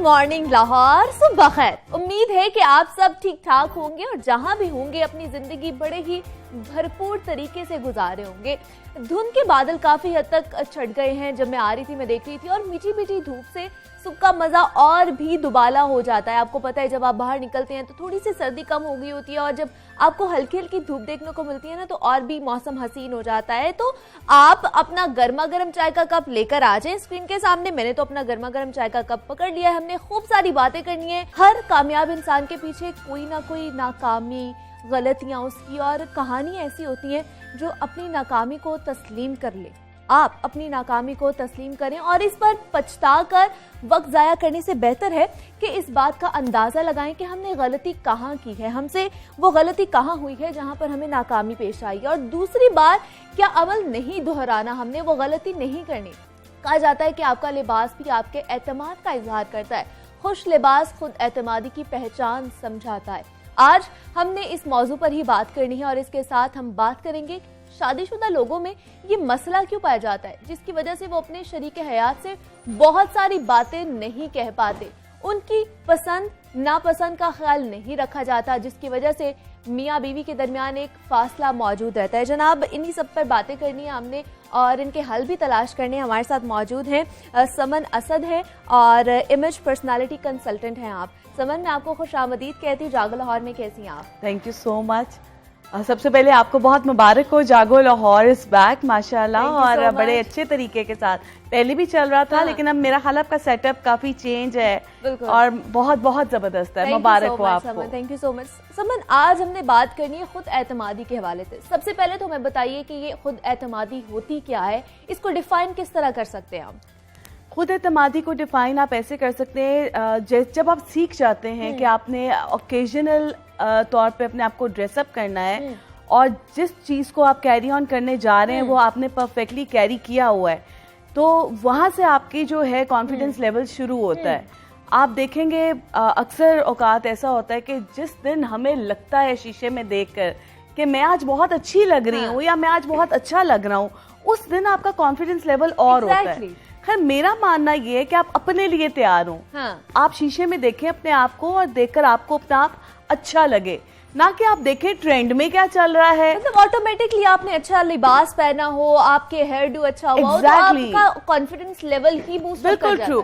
Morning Lahore, सुबह खैर। उम्मीद है कि आप सब ठीक ठाक होंगे और जहां भी होंगे अपनी जिंदगी बड़े ही भरपूर तरीके से गुजारे होंगे। धुंध के बादल काफी हद तक छट गए हैं। जब मैं आ रही थी मैं देख रही थी और मीठी मीठी धूप से सुबह का मजा और भी दुबाला हो जाता है। आपको पता है जब आप बाहर निकलते हैं तो थोड़ी सी सर्दी कम हो गई होती है और जब आपको हल्की हल्की धूप देखने को मिलती है ना तो और भी मौसम हसीन हो जाता है। तो आप अपना गर्मा गर्म चाय का कप लेकर आ जाएं स्क्रीन के सामने। मैंने तो अपना गर्मा गर्म चाय का कप पकड़ लिया है। हमने खूब सारी बातें करनी है। हर कामयाब इंसान के पीछे कोई ना कोई नाकामी, गलतियां उसकी और कहानी ऐसी होती है जो अपनी नाकामी को तस्लीम कर ले। आप अपनी नाकामी को तस्लीम करें और इस पर पछताकर वक्त जाया करने से बेहतर है कि इस बात का अंदाजा लगाएं कि हमने गलती कहाँ की है, हमसे वो गलती कहाँ हुई है जहाँ पर हमें नाकामी पेश आई है। और दूसरी बार क्या अमल नहीं दोहराना, हमने वो गलती नहीं करनी। कहा जाता है कि आपका लिबास भी आपके एतमाद का इजहार करता है। खुश लिबास खुद एतमादी की पहचान समझाता है। आज हमने इस मौजू पर ही बात करनी है और इसके साथ हम बात करेंगे शादीशुदा लोगों में ये मसला क्यों पाया जाता है जिसकी वजह से वो अपने शरीके हयात से बहुत सारी बातें नहीं कह पाते। उनकी पसंद नापसंद का ख्याल नहीं रखा जाता जिसकी वजह से मियाँ बीवी के दरमियान एक फासला मौजूद रहता है। जनाब, इन्हीं सब पर बातें करनी है हमने और इनके हल भी तलाश करने हैं। हमारे साथ मौजूद हैं समन असद हैं और इमेज पर्सनालिटी कंसल्टेंट हैं आप। समन, मैं आपको खुश आमदीद कहती हूँ। जागो लाहौर में कैसी हैं आप? Thank you so much. सबसे पहले आपको बहुत मुबारक हो, जागो लाहौर इज बैक माशाल्लाह और बड़े अच्छे तरीके के साथ। पहले भी चल रहा था लेकिन अब मेरा ख्याल आपका सेटअप काफी चेंज है और बहुत बहुत जबरदस्त है। मुबारक हो आपको। Thank you so much. Saman, आज हमने बात करनी है खुद एतमादी के हवाले से। सबसे पहले तो हमें बताइए कि ये खुद एतमादी होती क्या है, इसको डिफाइन किस तरह कर सकते हैं हम? खुद एतमादी को डिफाइन आप ऐसे कर सकते हैं जब आप सीख जाते हैं कि आपने ओकेजनल तौर पे अपने आप को ड्रेसअप करना है और जिस चीज को आप कैरी ऑन करने जा रहे हैं वो आपने परफेक्टली कैरी किया हुआ है, तो वहां से आपकी जो है कॉन्फिडेंस लेवल शुरू होता है। आप देखेंगे अक्सर औकात ऐसा होता है कि जिस दिन हमें लगता है शीशे में देखकर कि मैं आज बहुत अच्छी लग रही हूँ या मैं आज बहुत अच्छा लग रहा हूँ, उस दिन आपका कॉन्फिडेंस लेवल और होता है। खैर, मेरा मानना ये है कि आप अपने लिए तैयार हो। आप शीशे में देखें अपने आप को और देखकर आपको अपना आप अच्छा लगे, ना कि आप देखें ट्रेंड में क्या चल रहा है। मतलब ऑटोमेटिकली आपने अच्छा लिबास पहना हो, आपके हेयर डू अच्छा हुआ हो, तो आपका कॉन्फिडेंस लेवल ही बूस्ट कर जाता है। बिल्कुल ट्रू।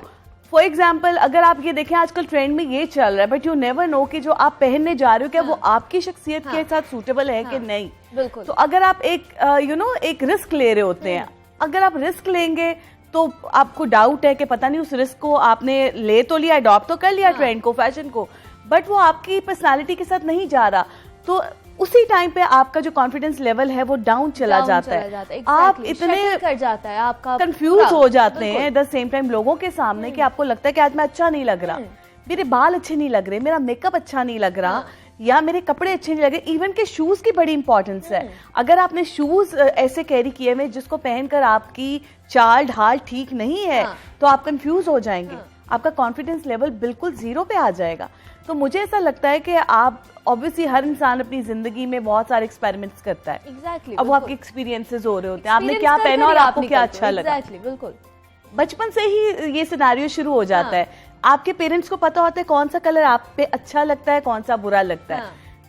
फॉर एग्जाम्पल, अगर आप ये देखें आजकल ट्रेंड में ये चल रहा है, बट यू नेवर नो कि जो आप पहनने जा रहे हो क्या वो आपकी शख्सियत के साथ सूटेबल है कि नहीं। बिल्कुल। तो अगर आप एक रिस्क ले रहे होते हैं, अगर आप रिस्क लेंगे तो आपको डाउट है कि पता नहीं उस रिस्क को आपने ले तो लिया, अडॉप्ट तो कर लिया ट्रेंड को, फैशन को, बट वो आपकी पर्सनालिटी के साथ नहीं जा रहा, तो उसी टाइम पे आपका जो कॉन्फिडेंस लेवल है वो डाउन चला जाता है। आप इतने कर जाता है, आपका कंफ्यूज हो जाते हैं एट द सेम टाइम लोगों के सामने कि आपको लगता है कि आज मैं अच्छा नहीं लग रहा, मेरे बाल अच्छे नहीं लग रहे, मेरा मेकअप अच्छा नहीं लग रहा या मेरे कपड़े अच्छे नहीं लगे। इवन के शूज की बड़ी इंपॉर्टेंस है। अगर आपने शूज ऐसे कैरी किए हुए जिसको पहनकर आपकी चाल ढाल ठीक नहीं है तो आप कंफ्यूज हो जाएंगे, आपका कॉन्फिडेंस लेवल बिल्कुल जीरो पे आ जाएगा। तो मुझे ऐसा लगता है कि आप ऑब्वियसली हर इंसान अपनी जिंदगी में बहुत सारे एक्सपेरिमेंट्स करता है। Exactly, अब वो आपके एक्सपीरियंसेस हो रहे होते हैं, आपने क्या पहना और आपको क्या अच्छा लगा। बिल्कुल बचपन से ही ये सिनेरियो शुरू हो जाता है। आपके पेरेंट्स को पता होता है कौन सा कलर आप पे अच्छा लगता है, कौन सा बुरा लगता है।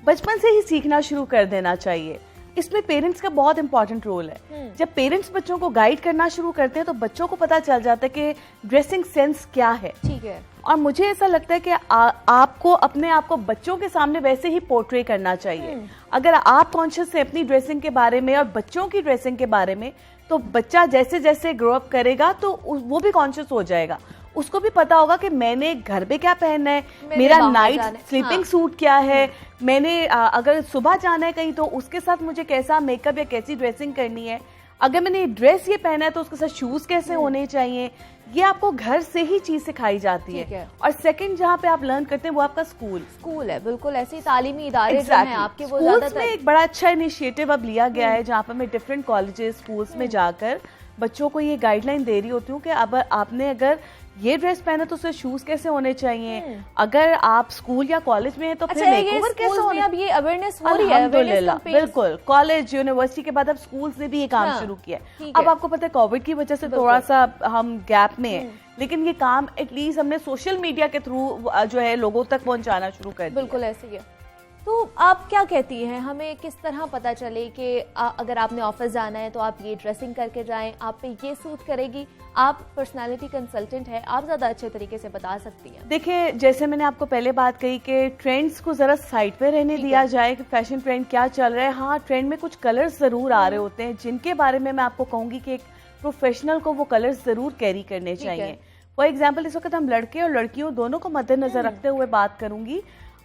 बचपन से ही सीखना शुरू कर देना चाहिए। इसमें पेरेंट्स का बहुत इंपॉर्टेंट रोल है। जब पेरेंट्स बच्चों को गाइड करना शुरू करते हैं तो बच्चों को पता चल जाता है कि ड्रेसिंग सेंस क्या है। ठीक है। और मुझे ऐसा लगता है कि आपको अपने आप को बच्चों के सामने वैसे ही पोर्ट्रे करना चाहिए। अगर आप कॉन्शियस है अपनी ड्रेसिंग के बारे में और बच्चों की ड्रेसिंग के बारे में, तो बच्चा जैसे जैसे ग्रो अप करेगा तो वो भी कॉन्शियस हो जाएगा। उसको भी पता होगा कि मैंने घर पे क्या पहनना है, मेरा नाइट स्लीपिंग सूट क्या है, मैंने अगर सुबह जाना है कहीं तो उसके साथ मुझे कैसा मेकअप या कैसी ड्रेसिंग करनी है, अगर मैंने ड्रेस ये पहना है तो उसके साथ शूज कैसे होने चाहिए। ये आपको घर से ही चीज सिखाई जाती है। और सेकंड जहाँ पे आप लर्न करते हैं वो आपका स्कूल है। बिल्कुल, ऐसे तालीमी इदारे जो हैं आपके वो स्कूल्स में एक बड़ा अच्छा इनिशिएटिव अब लिया गया है जहाँ पर मैं डिफरेंट कॉलेजेस स्कूल्स में जाकर बच्चों को ये गाइडलाइन दे रही होती हूँ कि अब आपने अगर ये ड्रेस पहने तो उससे शूज कैसे होने चाहिए, अगर आप स्कूल या कॉलेज में है तो फिर अच्छा, मेकओवर कैसे होने। अब ये अवेयरनेस हो रही है, अल्हम्दुलिल्लाह, बिल्कुल कॉलेज यूनिवर्सिटी के बाद अब स्कूल्स ने भी ये काम शुरू किया है। अब आपको पता है कोविड की वजह से थोड़ा सा हम गैप में है, लेकिन ये काम एटलीस्ट हमने सोशल मीडिया के थ्रू जो है लोगों तक पहुंचाना शुरू कर दिया। बिल्कुल ऐसे ही है। तो आप क्या कहती हैं, हमें किस तरह पता चले कि अगर आपने ऑफिस जाना है तो आप ये ड्रेसिंग करके जाएं, आप पे ये सूट करेगी? आप पर्सनालिटी कंसल्टेंट है, आप ज्यादा अच्छे तरीके से बता सकती हैं। देखिए, जैसे मैंने आपको पहले बात कही कि ट्रेंड्स को जरा साइड पे रहने दिया जाए कि फैशन ट्रेंड क्या चल रहा है। हाँ, ट्रेंड में कुछ कलर्स जरूर आ रहे होते हैं जिनके बारे में मैं आपको कहूंगी कि एक प्रोफेशनल को वो कलर्स जरूर कैरी करने चाहिए। फॉर एग्जाम्पल, इस वक्त हम लड़के और लड़कियों दोनों को मद्देनजर रखते हुए बात करूंगी।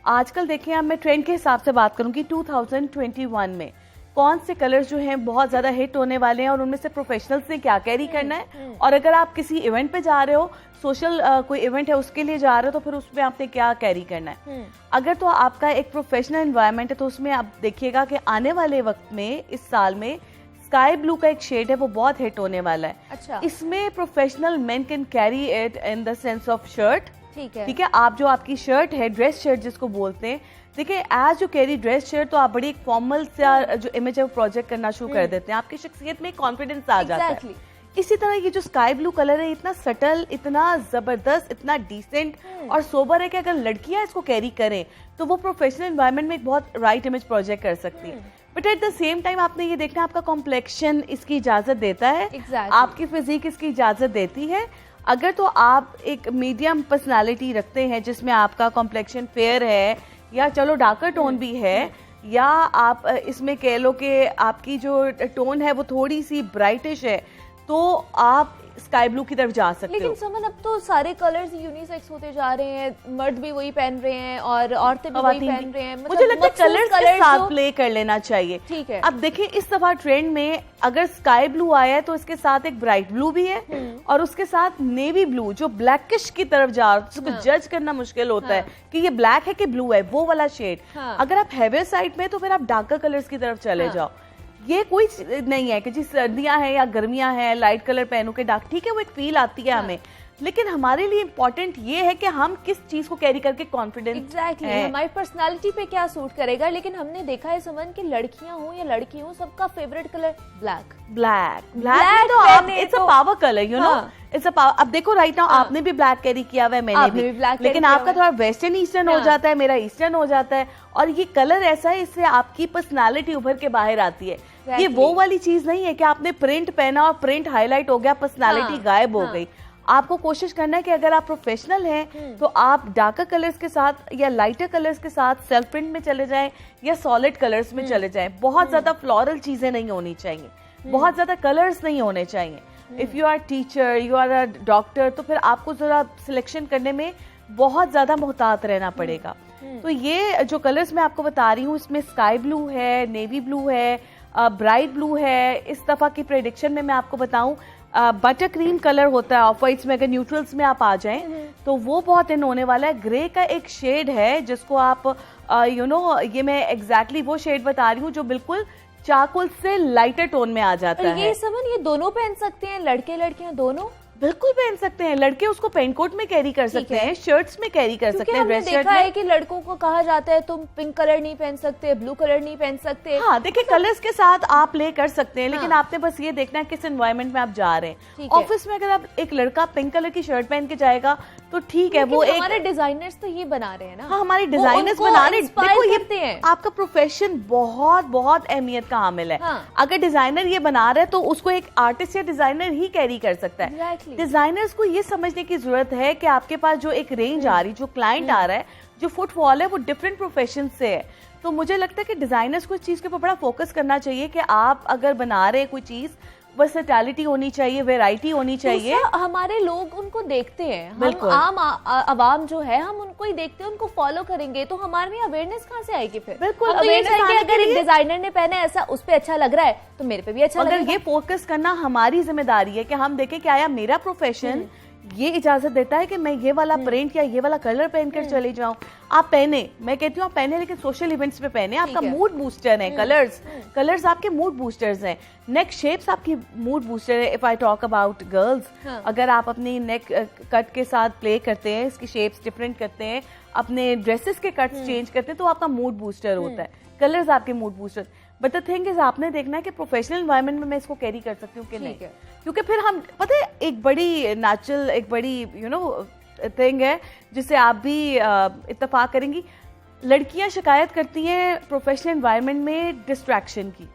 आजकल देखिए, अब मैं ट्रेंड के हिसाब से बात करूंगी 2021 में कौन से कलर्स जो हैं बहुत ज्यादा हिट होने वाले हैं और उनमें से प्रोफेशनल्स ने क्या कैरी करना है। और अगर आप किसी इवेंट पे जा रहे हो, सोशल कोई इवेंट है उसके लिए जा रहे हो, तो फिर उसमें आपने क्या कैरी करना है। अगर तो आपका एक प्रोफेशनल एनवायरनमेंट है तो उसमें आप देखिएगा कि आने वाले वक्त में, इस साल में स्काई ब्लू का एक शेड है वो बहुत हिट होने वाला है। अच्छा। इसमें professional main can carry it in the sense of shirt. ठीक है, ठीक है। आप जो आपकी शर्ट है, ड्रेस शर्ट जिसको बोलते हैं, देखिए as you carry dress shirt तो आप बड़ी एक फॉर्मल से जो इमेज है वो प्रोजेक्ट करना शुरू कर देते हैं, आपकी शख्सियत में कॉन्फिडेंस आ जाता है। इसी तरह ये जो स्काई ब्लू कलर है, इतना सटल, इतना जबरदस्त, इतना डिसेंट और सोबर है कि अगर लड़कियां इसको कैरी करें तो वो प्रोफेशनल एनवायरनमेंट में एक बहुत राइट इमेज प्रोजेक्ट कर सकती है। But at the same time आपने ये देखना, आपका कॉम्प्लेक्शन इसकी इजाजत देता है। आपकी फिजिक इसकी इजाजत देती है। अगर तो आप एक मीडियम पर्सनालिटी रखते हैं जिसमें आपका कॉम्प्लेक्शन फेयर है या चलो डार्कर टोन भी है, या आप इसमें कह लो कि आपकी जो टोन है वो थोड़ी सी ब्राइटिश है, तो आप स्काई ब्लू की तरफ जा सकते हो। लेकिन समन, अब तो सारे कलर्स यूनिसेक्स होते जा रहे हैं, मर्द भी वही पहन रहे हैं और औरतें भी वही पहन रहे हैं। मुझे लगता है कलर्स के साथ प्ले कर लेना चाहिए। ठीक है। अब देखिए, इस दफा ट्रेंड में अगर स्काई ब्लू आया है तो इसके साथ एक ब्राइट ब्लू भी है और उसके साथ नेवी ब्लू जो ब्लैकिश की तरफ जा रहा है, जिसको जज करना मुश्किल होता है कि ये ब्लैक है कि ब्लू है, वो वाला शेड। अगर आप हैवी साइड में तो फिर आप डार्कर कलर्स की तरफ चले जाओ। ये कोई नहीं है कि जी सर्दियां हैं या गर्मियां हैं, लाइट कलर पहनों के डार्क, ठीक है, वो एक फील आती है हमें, लेकिन हमारे लिए इम्पोर्टेंट ये है कि हम किस चीज को कैरी करके कॉन्फिडेंस एग्जैक्टली हमारी पर्सनालिटी पे क्या सूट करेगा। लेकिन हमने देखा है सुमन कि लड़कियां हो या लड़की हो, सबका फेवरेट कलर ब्लैक तो आप, it's a power colour, you know, it's a power. अब देखो राइट नाउ आपने भी ब्लैक कैरी किया हुआ है, मैंने भी लेकिन आपका थोड़ा वेस्टर्न ईस्टर्न हो जाता है, मेरा ईस्टर्न हो जाता है, और ये कलर ऐसा है, इससे आपकी पर्सनालिटी उभर के बाहर आती है। ये वो वाली चीज नहीं है कि आपने प्रिंट पहना और प्रिंट हाईलाइट हो गया, पर्सनालिटी गायब हो गई। आपको कोशिश करना है कि अगर आप प्रोफेशनल हैं तो आप डार्कर कलर्स के साथ या लाइटर कलर्स के साथ सेल्फ प्रिंट में चले जाएं या सॉलिड कलर्स में चले जाएं। बहुत ज्यादा फ्लोरल चीजें नहीं होनी चाहिए, बहुत ज्यादा कलर्स नहीं होने चाहिए। If you are teacher, you are a doctor, तो फिर आपको जरा सिलेक्शन करने में बहुत ज्यादा मुहतात रहना पड़ेगा। तो ये जो कलर्स मैं आपको बता रही हूँ, इसमें स्काई ब्लू है, नेवी ब्लू है, ब्राइट ब्लू है। इस दफा की प्रेडिक्शन में मैं आपको बताऊं, बटर क्रीम कलर होता है ऑफ वाइट्स में, अगर न्यूट्रल्स में आप आ जाएं तो वो बहुत इन होने वाला है। ग्रे का एक शेड है जिसको आप यू नो, ये मैं एग्जैक्टली वो शेड बता रही हूँ जो बिल्कुल चारकोल से लाइटर टोन में आ जाता है। ये समन, ये दोनों पहन सकते हैं, लड़के लड़कियां दोनों बिल्कुल पहन सकते हैं। लड़के उसको पेनकोट में कैरी कर सकते हैं, शर्ट्स में कैरी कर सकते हैं, ड्रेस शर्ट में। है कि लड़कों को कहा जाता है तुम पिंक कलर नहीं पहन सकते, ब्लू कलर नहीं पहन सकते। हाँ, देखिए कलर्स के साथ आप प्ले कर सकते हैं, लेकिन आपने बस ये देखना है किस एनवायरनमेंट में आप जा रहे हैं। ऑफिस में अगर आप एक लड़का पिंक कलर की शर्ट पहन के जाएगा तो ठीक है, वो हमारे डिजाइनर्स तो ये बना रहे हैं ना। हाँ, हमारे डिजाइनर्स बना रहे। देखो, ये आपका प्रोफेशन बहुत बहुत अहमियत का हामिल है। अगर डिजाइनर ये बना रहे हैं तो उसको एक आर्टिस्ट या डिजाइनर ही कैरी कर सकता है। डिजाइनर्स को ये समझने की जरूरत है कि आपके पास जो एक रेंज आ रही, जो क्लाइंट आ रहा है, जो फुटफॉल है, वो डिफरेंट प्रोफेशन से है। तो मुझे लगता है कि डिजाइनर्स को इस चीज के ऊपर बड़ा फोकस करना चाहिए कि आप अगर बना रहे हैं कोई चीज, वर्सेटैलिटी होनी चाहिए, वैरायटी होनी चाहिए। हमारे लोग उनको देखते हैं, हम आम आवाम जो है हम उनको ही देखते हैं, उनको फॉलो करेंगे, तो हमारे में अवेयरनेस कहाँ से आएगी फिर? बिल्कुल, अगर एक डिजाइनर ने पहना ऐसा, उस पे अच्छा लग रहा है तो मेरे पे भी अच्छा लगेगा। ये फोकस करना हमारी जिम्मेदारी है कि हम देखें कि आया मेरा प्रोफेशन ये इजाजत देता है कि मैं ये वाला प्रिंट या ये वाला कलर पहनकर चली जाऊं। आप पहने, मैं कहती हूँ आप पहने, लेकिन सोशल इवेंट्स पे पहने, आपका मूड बूस्टर है। कलर्स आपके मूड बूस्टर्स हैं। नेक शेप्स आपकी मूड बूस्टर है। If I talk about girls, अगर आप अपनी नेक कट के साथ प्ले करते हैं, इसकी शेप्स डिफरेंट करते हैं, अपने ड्रेसेस के कट्स चेंज करते हैं, तो आपका मूड बूस्टर होता है। कलर्स आपके mood booster. But the thing is, आपने देखना है कि प्रोफेशनल एनवायरनमेंट में मैं इसको कैरी कर सकती हूँ कि नहीं, क्योंकि फिर हम पता है एक बड़ी नेचुरल, एक बड़ी थिंग है जिससे आप भी इत्तेफाक करेंगी। लड़कियां शिकायत करती हैं प्रोफेशनल एनवायरनमेंट में डिस्ट्रैक्शन की,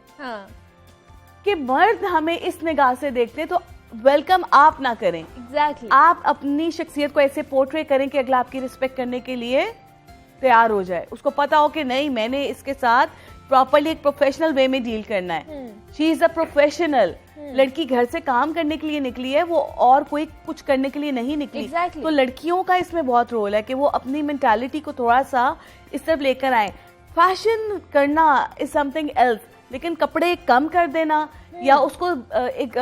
कि मर्द हमें इस निगाह से देखते हैं, तो वेलकम आप ना करें। एग्जैक्टली आप अपनी शख्सियत को ऐसे पोर्ट्रे करें कि अगला आपकी रिस्पेक्ट करने के लिए तैयार हो जाए, उसको पता हो कि नहीं, मैंने इसके साथ प्रॉपर्ली एक प्रोफेशनल वे में डील करना है। She is a professional. लड़की घर से काम करने के लिए निकली है, वो और कोई कुछ करने के लिए नहीं निकली। तो लड़कियों का इसमें बहुत रोल है कि वो अपनी मेंटालिटी को थोड़ा सा इस तरफ लेकर आए। फैशन करना इज समथिंग एल्स, लेकिन कपड़े कम कर देना या उसको एक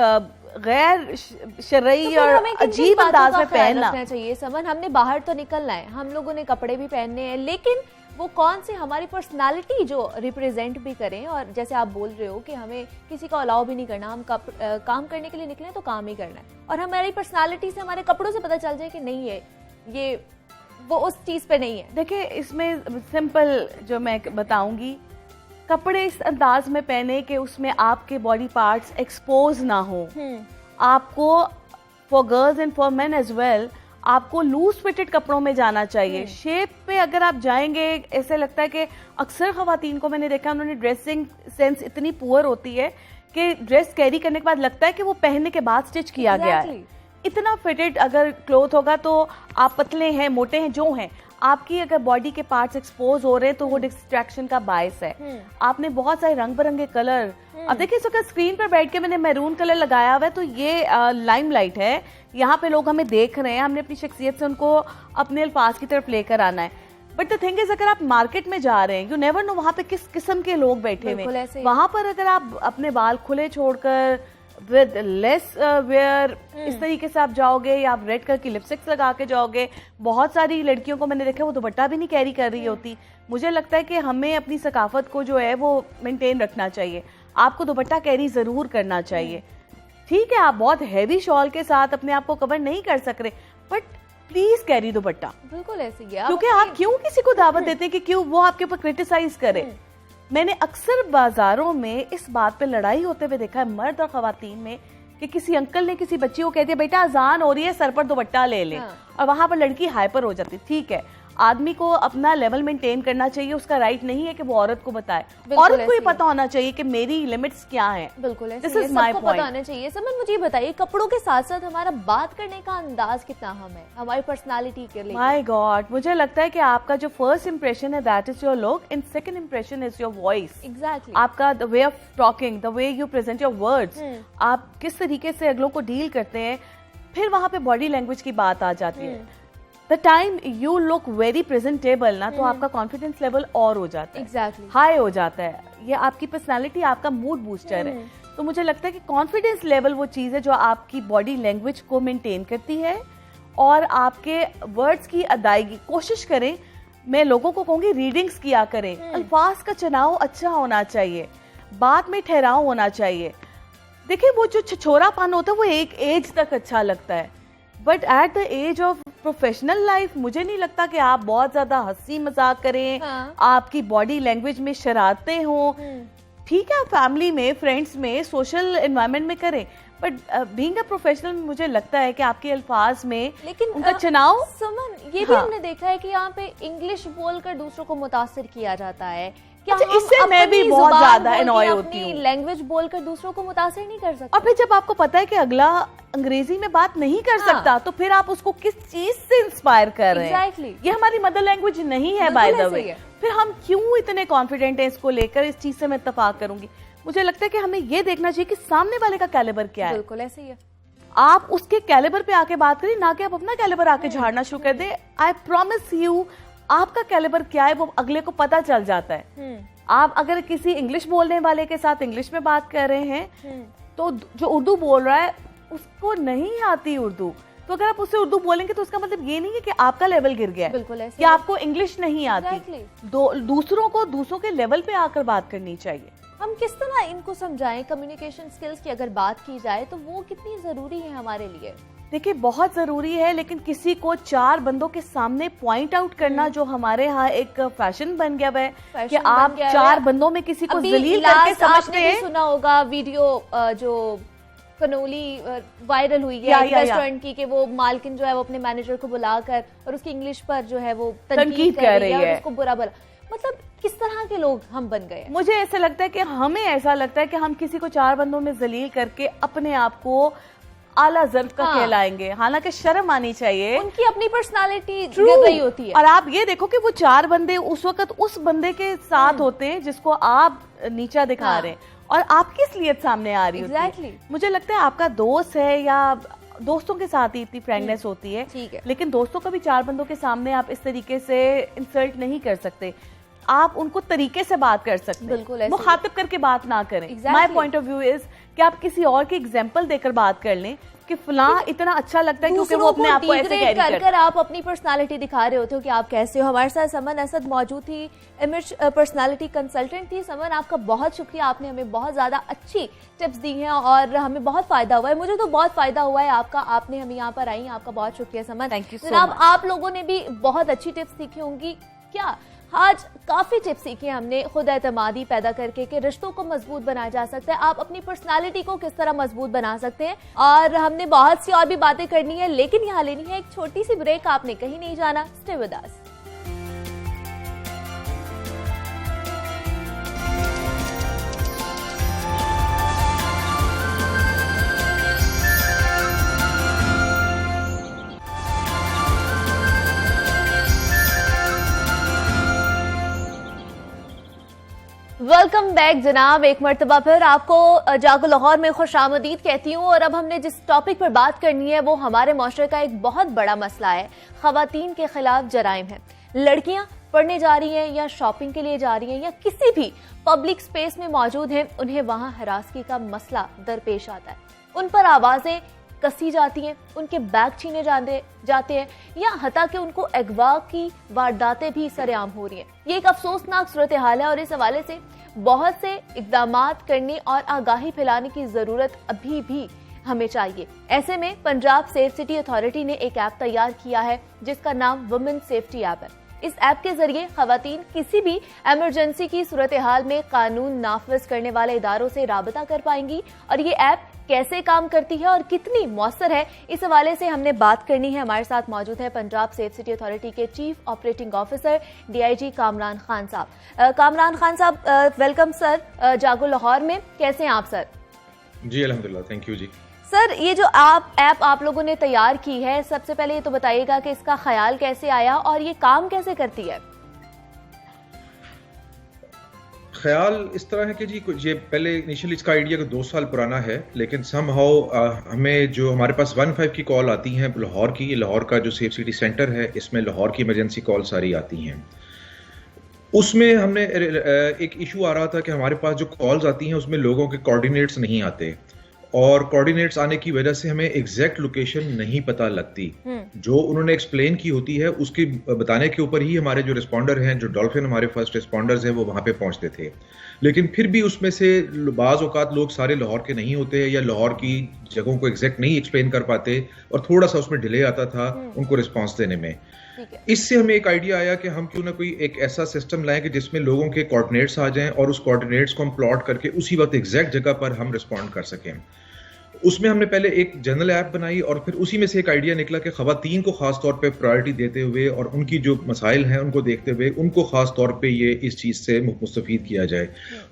गैर शरई और अजीब अंदाज में पहनना चाहिए। समन, हमने बाहर तो निकलना है, हम लोगों ने कपड़े भी पहनने हैं, लेकिन वो कौन से हमारी पर्सनालिटी जो रिप्रेजेंट भी करें। और जैसे आप बोल रहे हो कि हमें किसी को अलाउ भी नहीं करना, हम काम करने के लिए निकले तो काम ही करना है, और हमारी पर्सनालिटी से, हमारे कपड़ों से पता चल जाए कि नहीं है ये, वो उस चीज पे नहीं है। देखिए, इसमें सिंपल जो मैं बताऊंगी, कपड़े इस अंदाज में पहने कि उसमें आपके बॉडी पार्ट्स एक्सपोज ना हो। आपको for girls and for men as well, आपको लूज फिटेड कपड़ों में जाना चाहिए। शेप पे अगर आप जाएंगे, ऐसे लगता है कि अक्सर खवातीन को मैंने देखा, उन्होंने ड्रेसिंग सेंस इतनी पुअर होती है कि ड्रेस कैरी करने के बाद लगता है कि वो पहनने के बाद स्टिच किया गया है। इतना फिटेड अगर क्लोथ होगा तो आप पतले हैं, मोटे हैं, जो हैं, आपकी अगर बॉडी के पार्ट्स एक्सपोज हो रहे हैं तो वो डिस्ट्रैक्शन का बायस है। आपने बहुत सारे रंग बिरंगे कलर, अब देखिए इस वक्त स्क्रीन पर बैठ के मैंने मैरून कलर लगाया हुआ है, तो ये लाइमलाइट है, यहाँ पे लोग हमें देख रहे हैं, हमने अपनी शख्सियत से उनको अपने अल्फाज की तरफ लेकर आना है। बट द थिंग इज, अगर आप मार्केट में जा रहे हैं, यू नेवर नो वहाँ पे किस किस्म के लोग बैठे हुए, वहां पर अगर आप अपने बाल खुले छोड़कर विद लेस वेयर इस तरीके से आप जाओगे, या आप रेड कलर की लिपस्टिक्स लगा के जाओगे, बहुत सारी लड़कियों को मैंने देखा वो दुपट्टा भी नहीं कैरी कर रही होती। मुझे लगता है कि हमें अपनी सकाफत को जो है वो मेंटेन रखना चाहिए। आपको दुपट्टा कैरी जरूर करना चाहिए। ठीक है, आप बहुत हैवी शॉल के साथ अपने आप को कवर नहीं कर सक रहे, बट प्लीज कैरी दुपट्टा। बिल्कुल ऐसे ही, क्योंकि आप क्यों किसी को दावत देते हैं कि क्यों वो आपके ऊपर क्रिटिसाइज करे। मैंने अक्सर बाजारों में इस बात पे लड़ाई होते हुए देखा है, मर्द और खवातीन में, कि किसी अंकल ने किसी बच्ची को कह दिया, बेटा अजान हो रही है, सर पर दुपट्टा ले ले, और वहां पर लड़की हाइपर हो जाती। ठीक है, आदमी को अपना लेवल मेंटेन करना चाहिए, उसका राइट नहीं है कि वो औरत को बताए। औरत को ही पता होना चाहिए कि मेरी लिमिट्स क्या हैं। बिल्कुल ऐसे ही, सबको पता होना चाहिए। समझ, मुझे बताइए, कपड़ों के साथ साथ हमारा बात करने का अंदाज कितना अहम है हमारी पर्सनालिटी के लिए? माय गॉड, मुझे लगता है कि आपका जो फर्स्ट इंप्रेशन है that is your look, and second impression is your voice. Exactly, आपका the way of talking, the way you present your words, आप किस तरीके से अगलों को डील करते हैं। फिर वहां पे बॉडी लैंग्वेज की बात आ जाती है। The time you look very presentable ना, तो आपका कॉन्फिडेंस लेवल और हो जाता है, एग्जैक्टली हाई हो जाता है। ये आपकी पर्सनालिटी, आपका मूड बूस्टर है। तो मुझे लगता है कि कॉन्फिडेंस लेवल वो चीज है जो आपकी बॉडी लैंग्वेज को मेंटेन करती है, और आपके वर्ड्स की अदायगी कोशिश करें। मैं लोगों को कहूंगी रीडिंग्स किया करें, अल्फाज का चुनाव अच्छा होना चाहिए, बात में ठहराव होना चाहिए। देखिए, वो जो छिछोरापन होता है वो एक एज तक अच्छा लगता है, but at the age of professional life मुझे नहीं लगता कि आप बहुत ज्यादा हंसी मजाक करें, आपकी बॉडी लैंग्वेज में शरारतें हों। ठीक है, फैमिली में, फ्रेंड्स में, सोशल एनवायरनमेंट में करें, बट बीइंग अ प्रोफेशनल मुझे लगता है कि आपके अल्फाज में लेकिन उनका चुनाव। सुमन, ये भी हमने देखा है कि यहाँ पे इंग्लिश बोलकर दूसरों को मुतासिर किया जाता है। क्या इससे मैं भी बहुत ज्यादा एनॉय होती हूँ। लैंग्वेज बोलकर दूसरों को मुतासिर नहीं कर सकते। और फिर जब आपको पता है कि अगला अंग्रेजी में बात नहीं कर सकता, तो फिर आप उसको किस चीज से इंस्पायर कर रहे हैं? Exactly. ये हमारी मदर लैंग्वेज नहीं है, बाय द वे। फिर हम क्यों इतने कॉन्फिडेंट हैं इसको लेकर? इस चीज से मैं इत्तेफाक करूंगी। मुझे लगता है कि हमें ये देखना चाहिए कि सामने वाले का कैलिबर क्या है। बिल्कुल ऐसे ही है। आप उसके कैलिबर पे आके बात करें, ना कि आप अपना कैलिबर आके झाड़ना शुरू कर दे। आई प्रॉमिस यू, आपका कैलिबर क्या है वो अगले को पता चल जाता है। आप अगर किसी इंग्लिश बोलने वाले के साथ इंग्लिश में बात कर रहे हैं, तो जो उर्दू बोल रहा है उसको नहीं आती उर्दू, तो अगर आप उससे उर्दू बोलेंगे तो उसका मतलब ये नहीं है कि आपका लेवल गिर गया है, बिल्कुल ऐसे कि आपको इंग्लिश नहीं आती। Exactly. दूसरों के लेवल पे आकर बात करनी चाहिए। हम किस तरह इनको समझाएं कम्युनिकेशन स्किल्स की अगर बात की जाए तो वो कितनी जरूरी है हमारे लिए? देखिए बहुत जरूरी है, लेकिन किसी को 4 बंदों के सामने पॉइंट आउट करना जो हमारे यहाँ एक फैशन बन गया है कि आप 4 बंदों में किसी को जलील करके समझते हैं। सुना होगा वीडियो जो कनोली वायरल हुई है रेस्टोरेंट की, कि वो मालकिन जो है वो अपने मैनेजर को बुलाकर और उसकी इंग्लिश पर जो है वो तनकीद कर रही है और उसको बुरा भला। मतलब किस तरह के लोग हम बन गए? मुझे ऐसा लगता है कि हमें ऐसा लगता है कि हम किसी को 4 बंदों में जलील करके अपने आप को आला ज़र्फ का कहलाएंगे, हालांकि शर्म आनी चाहिए। उनकी अपनी पर्सनालिटी गिर रही होती है। और आप ये देखो कि वो 4 बंदे उस वक्त उस बंदे के साथ होते हैं जिसको आप नीचा दिखा रहे हैं, और आप किस लिए सामने आ रही होती है। मुझे लगता है आपका दोस्त है या दोस्तों के साथ ही इतनी फ्रैंकनेस होती है, लेकिन दोस्तों का भी 4 बंदों के सामने आप इस तरीके से इंसल्ट नहीं कर सकते। आप उनको तरीके से बात कर सकते हैं, मुखातिब करके बात ना करें। My point of view is कि आप किसी और की एग्जांपल देकर बात कर लें कि फलां इतना अच्छा लगता है क्योंकि वो अपने आप को ऐसे कैरी करता है। आप अपनी पर्सनालिटी दिखा रहे होते हो कि आप कैसे हो। हमारे साथ समन असद मौजूद थी, इमेज पर्सनालिटी कंसल्टेंट थी। समन, आपका बहुत शुक्रिया, आपने हमें बहुत ज्यादा अच्छी टिप्स दी हैं और हमें बहुत फायदा हुआ है। मुझे तो बहुत फायदा हुआ है आपका, आपने हमें यहाँ पर आई, आपका बहुत शुक्रिया समन। Thank you. जनाब, आप लोगों ने भी बहुत अच्छी टिप्स सीखी होंगी। क्या आज काफी टिप्स सीखी हमने खुद एतमादी पैदा करके कि रिश्तों को मजबूत बनाया जा सकता है, आप अपनी पर्सनालिटी को किस तरह मजबूत बना सकते हैं, और हमने बहुत सी और भी बातें करनी है, लेकिन यहाँ लेनी है एक छोटी सी ब्रेक। आपने कहीं नहीं जाना, stay with us. Welcome back जनाब, एक मरतबा फिर आपको जागो लाहौर में खुशामदीद कहती हूँ। और अब हमने जिस टॉपिक पर बात करनी है वो हमारे माशरे का एक बहुत बड़ा मसला है, खवातीन के खिलाफ जराइम है। लड़कियां पढ़ने जा रही हैं या शॉपिंग के लिए जा रही हैं या किसी भी पब्लिक स्पेस में मौजूद हैं, उन्हें वहां हरासगी का मसला दरपेश आता है। उन पर आवाजें कसी जाती हैं, उनके बैग छीने जाते हैं या हता कि उनको अगवा की वारदातें भी सरेआम हो रही हैं। ये एक अफसोसनाक सूरत हाल है और इस हवाले से बहुत से इक़दामात करने और आगाही फैलाने की जरूरत अभी भी हमें चाहिए। ऐसे में पंजाब सेफ सिटी अथॉरिटी ने एक ऐप तैयार किया है जिसका नाम वुमेन सेफ्टी ऐप है। इस ऐप के जरिए खवातीन किसी भी इमरजेंसी की सूरत हाल में कानून नाफिज करने वाले इदारों से राबता कर पाएंगी। और ये ऐप कैसे काम करती है और कितनी मौसर है, इस हवाले से हमने बात करनी है। हमारे साथ मौजूद है पंजाब सेफ सिटी अथॉरिटी के chief operating officer DIG Kamran Khan साहब। कामरान खान साहब, वेलकम सर जागो लाहौर में। कैसे हैं आप सर? जी अल्हम्दुलिल्लाह, थैंक यू जी। सर, ये जो ऐप आप लोगों ने तैयार की है, सबसे पहले ये तो बताइएगा कि इसका ख्याल कैसे आया और ये काम कैसे करती है? ख्याल इस तरह है कि जी ये पहले इनिशियली इसका आइडिया 2 साल पुराना है, लेकिन समहाउ हमें जो हमारे पास 15 की कॉल आती हैं लाहौर की, ये लाहौर का जो सेफ सिटी सेंटर है, इसमें लाहौर की इमरजेंसी कॉल सारी आती हैं। उसमें हमने एक इशू आ रहा था कि हमारे पास जो कॉल्स आती हैं उसमें लोगों के कोऑर्डिनेट्स नहीं आते, और कोऑर्डिनेट्स आने की वजह से हमें एग्जैक्ट लोकेशन नहीं पता लगती। जो उन्होंने एक्सप्लेन की होती है उसकी बताने के ऊपर ही हमारे जो रिस्पॉन्डर हैं, जो डॉल्फिन हमारे फर्स्ट रिस्पॉन्डर्स हैं, वो वहां पे पहुंचते थे। लेकिन फिर भी उसमें से बाज़ औकात लोग सारे लाहौर के नहीं होते या लाहौर की जगहों को एग्जैक्ट नहीं एक्सप्लेन कर पाते और थोड़ा सा उसमें डिले आता था उनको रिस्पॉन्स देने में। इससे हमें एक आइडिया आया कि हम क्यों ना कोई एक ऐसा सिस्टम लाएं कि जिसमें लोगों के कोऑर्डिनेट्स आ जाएं और उस कोऑर्डिनेट्स को हम प्लॉट करके उसी वक्त एग्जैक्ट जगह पर हम रिस्पॉन्ड कर सकें। उसमें हमने पहले एक जनरल ऐप बनाई और फिर उसी में से एक आइडिया निकला कि खवातीन को खास तौर पे प्रायोरिटी देते हुए और उनकी जो मसाइल हैं उनको देखते हुए उनको खास तौर पे ये इस चीज से मुस्तफीद किया जाए।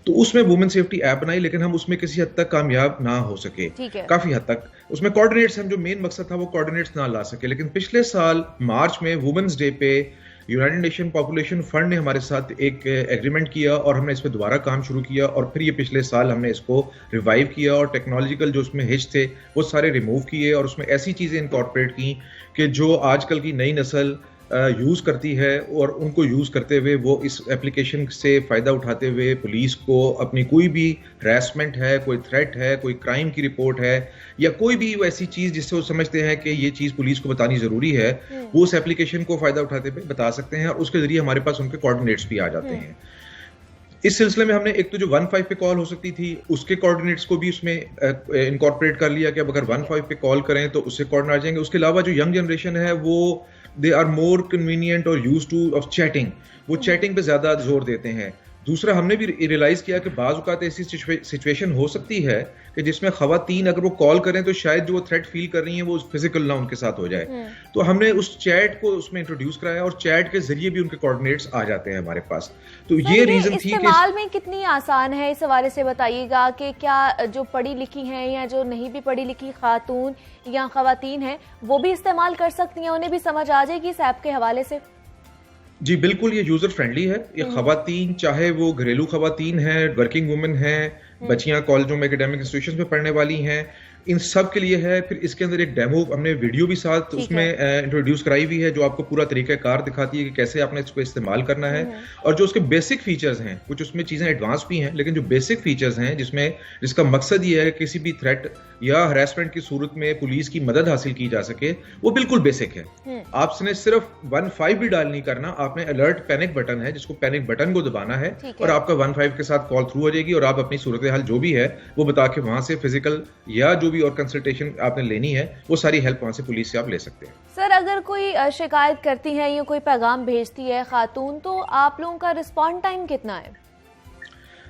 तो उसमें वुमेन सेफ्टी ऐप बनाई, लेकिन हम उसमें किसी हद तक कामयाब ना हो सके, काफी हद तक। उसमें कोऑर्डिनेट्स, हम जो मेन मकसद था वो कोऑर्डिनेट्स ना ला सके। लेकिन पिछले साल मार्च में वुमेन्स डे पे यूनाइटेड नेशन पॉपुलेशन फंड ने हमारे साथ एक एग्रीमेंट किया और हमने इस पर दोबारा काम शुरू किया, और फिर ये पिछले साल हमने इसको रिवाइव किया और टेक्नोलॉजिकल जो उसमें हिच थे वो सारे रिमूव किए और उसमें ऐसी चीज़ें इनकॉर्पोरेट की कि जो आजकल की नई नस्ल यूज करती है और उनको यूज करते हुए वो इस एप्लीकेशन से फायदा उठाते हुए पुलिस को अपनी कोई भी हरासमेंट है, कोई थ्रेट है, कोई क्राइम की रिपोर्ट है या कोई भी ऐसी चीज जिससे वो समझते हैं कि ये चीज पुलिस को बतानी जरूरी है, वो उस एप्लीकेशन को फायदा उठाते हुए बता सकते हैं और उसके जरिए हमारे पास उनके कोऑर्डिनेट्स भी आ जाते हैं। इस सिलसिले में हमने एक तो जो 15 पे कॉल हो सकती थी उसके कोऑर्डिनेट्स को भी उसमें इनकॉर्पोरेट कर लिया कि अब अगर 15 पे कॉल करें तो उससे कोऑर्डिनेट आ जाएंगे। उसके अलावा जो यंग जनरेशन है वो दे आर मोर कन्वीनियंट और यूज टू ऑफ चैटिंग, वो चैटिंग पे ज्यादा जोर देते हैं। दूसरा हमने भी रियलाइज किया कि बाज़ औक़ात ऐसी सिचुएशन हो सकती है कि जिसमें ख़वातीन अगर वो कॉल करें तो शायद जो वो थ्रेट फील कर रही हैं वो फिजिकल ना उनके साथ हो जाए। तो हमने उस चैट को उसमें इंट्रोड्यूस कराया और चैट के जरिए भी उनके कोऑर्डिनेट्स आ जाते हैं हमारे पास। तो ये रीजन थी कि इस्तेमाल में कितनी आसान है, इस हवाले से बताइएगा कि क्या जो पढ़ी लिखी हैं या जो नहीं भी पढ़ी लिखी खातून या ख़वातीन हैं वो भी इस्तेमाल कर सकती हैं, उन्हें भी समझ आ जाएगी इस ऐप के हवाले से? जी बिल्कुल, ये यूजर फ्रेंडली है। ये खवातीन चाहे वो घरेलू खवातीन हैं, वर्किंग वुमेन हैं, बच्चियां कॉलेजों में एकेडमिक इंस्टीट्यूशंस में पढ़ने वाली हैं, इन सब के लिए है। फिर इसके अंदर एक डेमो हमने वीडियो भी साथ उसमें इंट्रोड्यूस कराई हुई है जो आपको पूरा तरीकाकार दिखाती है कि कैसे आपने इसको इस्तेमाल करना है। और जो उसके बेसिक फीचर्स हैं, कुछ उसमें चीजें एडवांस भी हैं, लेकिन जो बेसिक फीचर्स हैं जिसका मकसद ये है कि किसी भी थ्रेट या हरासमेंट की सूरत में पुलिस की मदद हासिल की जा सके, वो बिल्कुल बेसिक है। आपने सिर्फ 15 भी डायल नहीं करना, आपने अलर्ट पैनिक बटन है जिसको पैनिक बटन को दबाना है और आपका 15 के साथ कॉल थ्रू हो जाएगी और आप अपनी सूरत हाल जो भी है वो बता के वहां से फिजिकल या जो भी और कंसल्टेशन आपने लेनी है वो सारी हेल्प वहां से पुलिस से आप ले सकते हैं। सर, अगर कोई शिकायत करती है या कोई पैगाम भेजती है खातून, तो आप लोगों का रिस्पॉन्ड टाइम कितना है?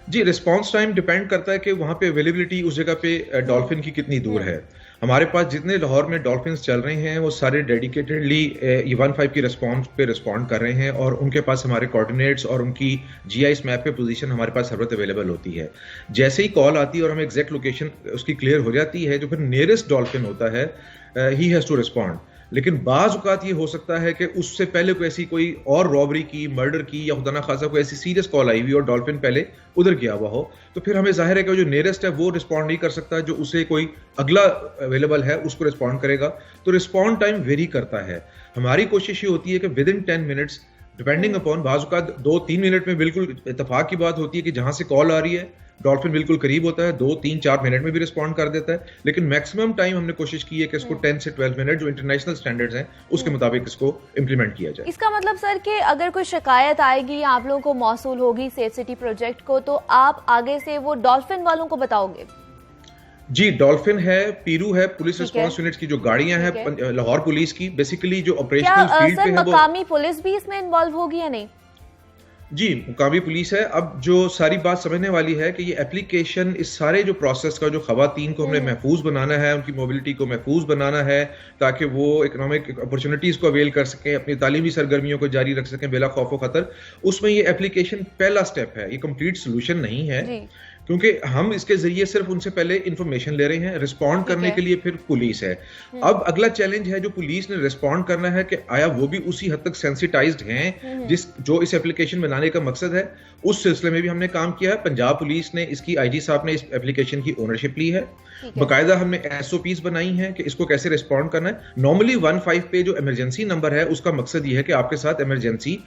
जी, रिस्पॉन्स टाइम डिपेंड करता है कि वहां पे अवेलेबिलिटी उस जगह पे डॉल्फिन की कितनी दूर है। हमारे पास जितने लाहौर में डॉल्फिन चल रहे हैं वो सारे डेडिकेटेडली 15 की रिस्पॉन्स पे रिस्पॉन्ड कर रहे हैं और उनके पास हमारे कोऑर्डिनेट्स और उनकी जीआईएस मैप पे पोजीशन हमारे पास हर वक्त अवेलेबल होती है। जैसे ही कॉल आती है और हमें एग्जैक्ट लोकेशन उसकी क्लियर हो जाती है, जो फिर नियरेस्ट डॉल्फिन होता है ही हैज टू रिस्पॉन्ड। लेकिन बाज़ औक़ात ये हो सकता है कि उससे पहले कोई ऐसी कोई और रॉबरी की, मर्डर की या खुदा ना खासा कोई ऐसी सीरियस कॉल आई हुई और डॉल्फिन पहले उधर गया हुआ हो, तो फिर हमें जाहिर है कि जो नियरेस्ट है वो रिस्पॉन्ड नहीं कर सकता, जो उसे कोई अगला अवेलेबल है उसको रिस्पॉन्ड करेगा। तो रिस्पॉन्ड टाइम वेरी करता है। हमारी कोशिश ये होती है कि with in 10 minutes depending upon, बाज़ औक़ात 2-3 मिनट में बिल्कुल इत्तेफाक की बात होती है कि जहां से कॉल आ रही है डॉल्फिन बिल्कुल करीब होता है, 2-3-4 मिनट में भी रिस्पॉन्ड कर देता है। लेकिन मैक्सिमम टाइम हमने कोशिश की है कि इसको 10 से 12 मिनट जो इंटरनेशनल स्टैंडर्ड्स हैं उसके मुताबिक इसको इम्प्लीमेंट किया जाए। इसका मतलब सर कि अगर कोई शिकायत आएगी या आप लोगों को मौसूल होगी सेफ सिटी प्रोजेक्ट को, तो आप आगे से वो डॉल्फिन वालों को बताओगे? जी, डॉल्फिन है, पीरू है, पुलिस रिस्पांस यूनिट्स की जो गाड़ियां हैं लाहौर पुलिस की, बेसिकली जो ऑपरेशनल फील्ड पे है वो मकामी पुलिस भी इसमें इन्वॉल्व होगी या नहीं? जी, मुकामी पुलिस है। अब जो सारी बात समझने वाली है कि ये एप्लीकेशन, इस सारे जो प्रोसेस का जो खवातीन को हमने महफूज बनाना है, उनकी मोबिलिटी को महफूज बनाना है ताकि वो इकोनॉमिक अपॉर्चुनिटीज को अवेल कर सकें, अपनी तालीमी सरगर्मियों को जारी रख सकें बिला खौफ खतर, उसमें ये एप्लीकेशन पहला स्टेप है। ये कंप्लीट सोल्यूशन नहीं है क्योंकि हम इसके जरिए सिर्फ उनसे पहले इंफॉर्मेशन ले रहे हैं, रिस्पॉन्ड करने के लिए फिर पुलिस है। अब अगला चैलेंज है जो पुलिस ने रिस्पॉन्ड करना है कि आया वो भी उसी हद तक सेंसिटाइज्ड हैं जो इस एप्लीकेशन बनाने का मकसद है। उस सिलसिले में भी हमने काम किया है। पंजाब पुलिस ने इसकी आईजी साहब ने इस एप्लीकेशन की ओनरशिप ली है। बाकायदा हमने SOPs बनाई हैं कि इसको कैसे रिस्पॉन्ड करना है। नॉर्मली 15 पे जो इमरजेंसी नंबर है उसका मकसद ये है कि आपके साथ इमरजेंसी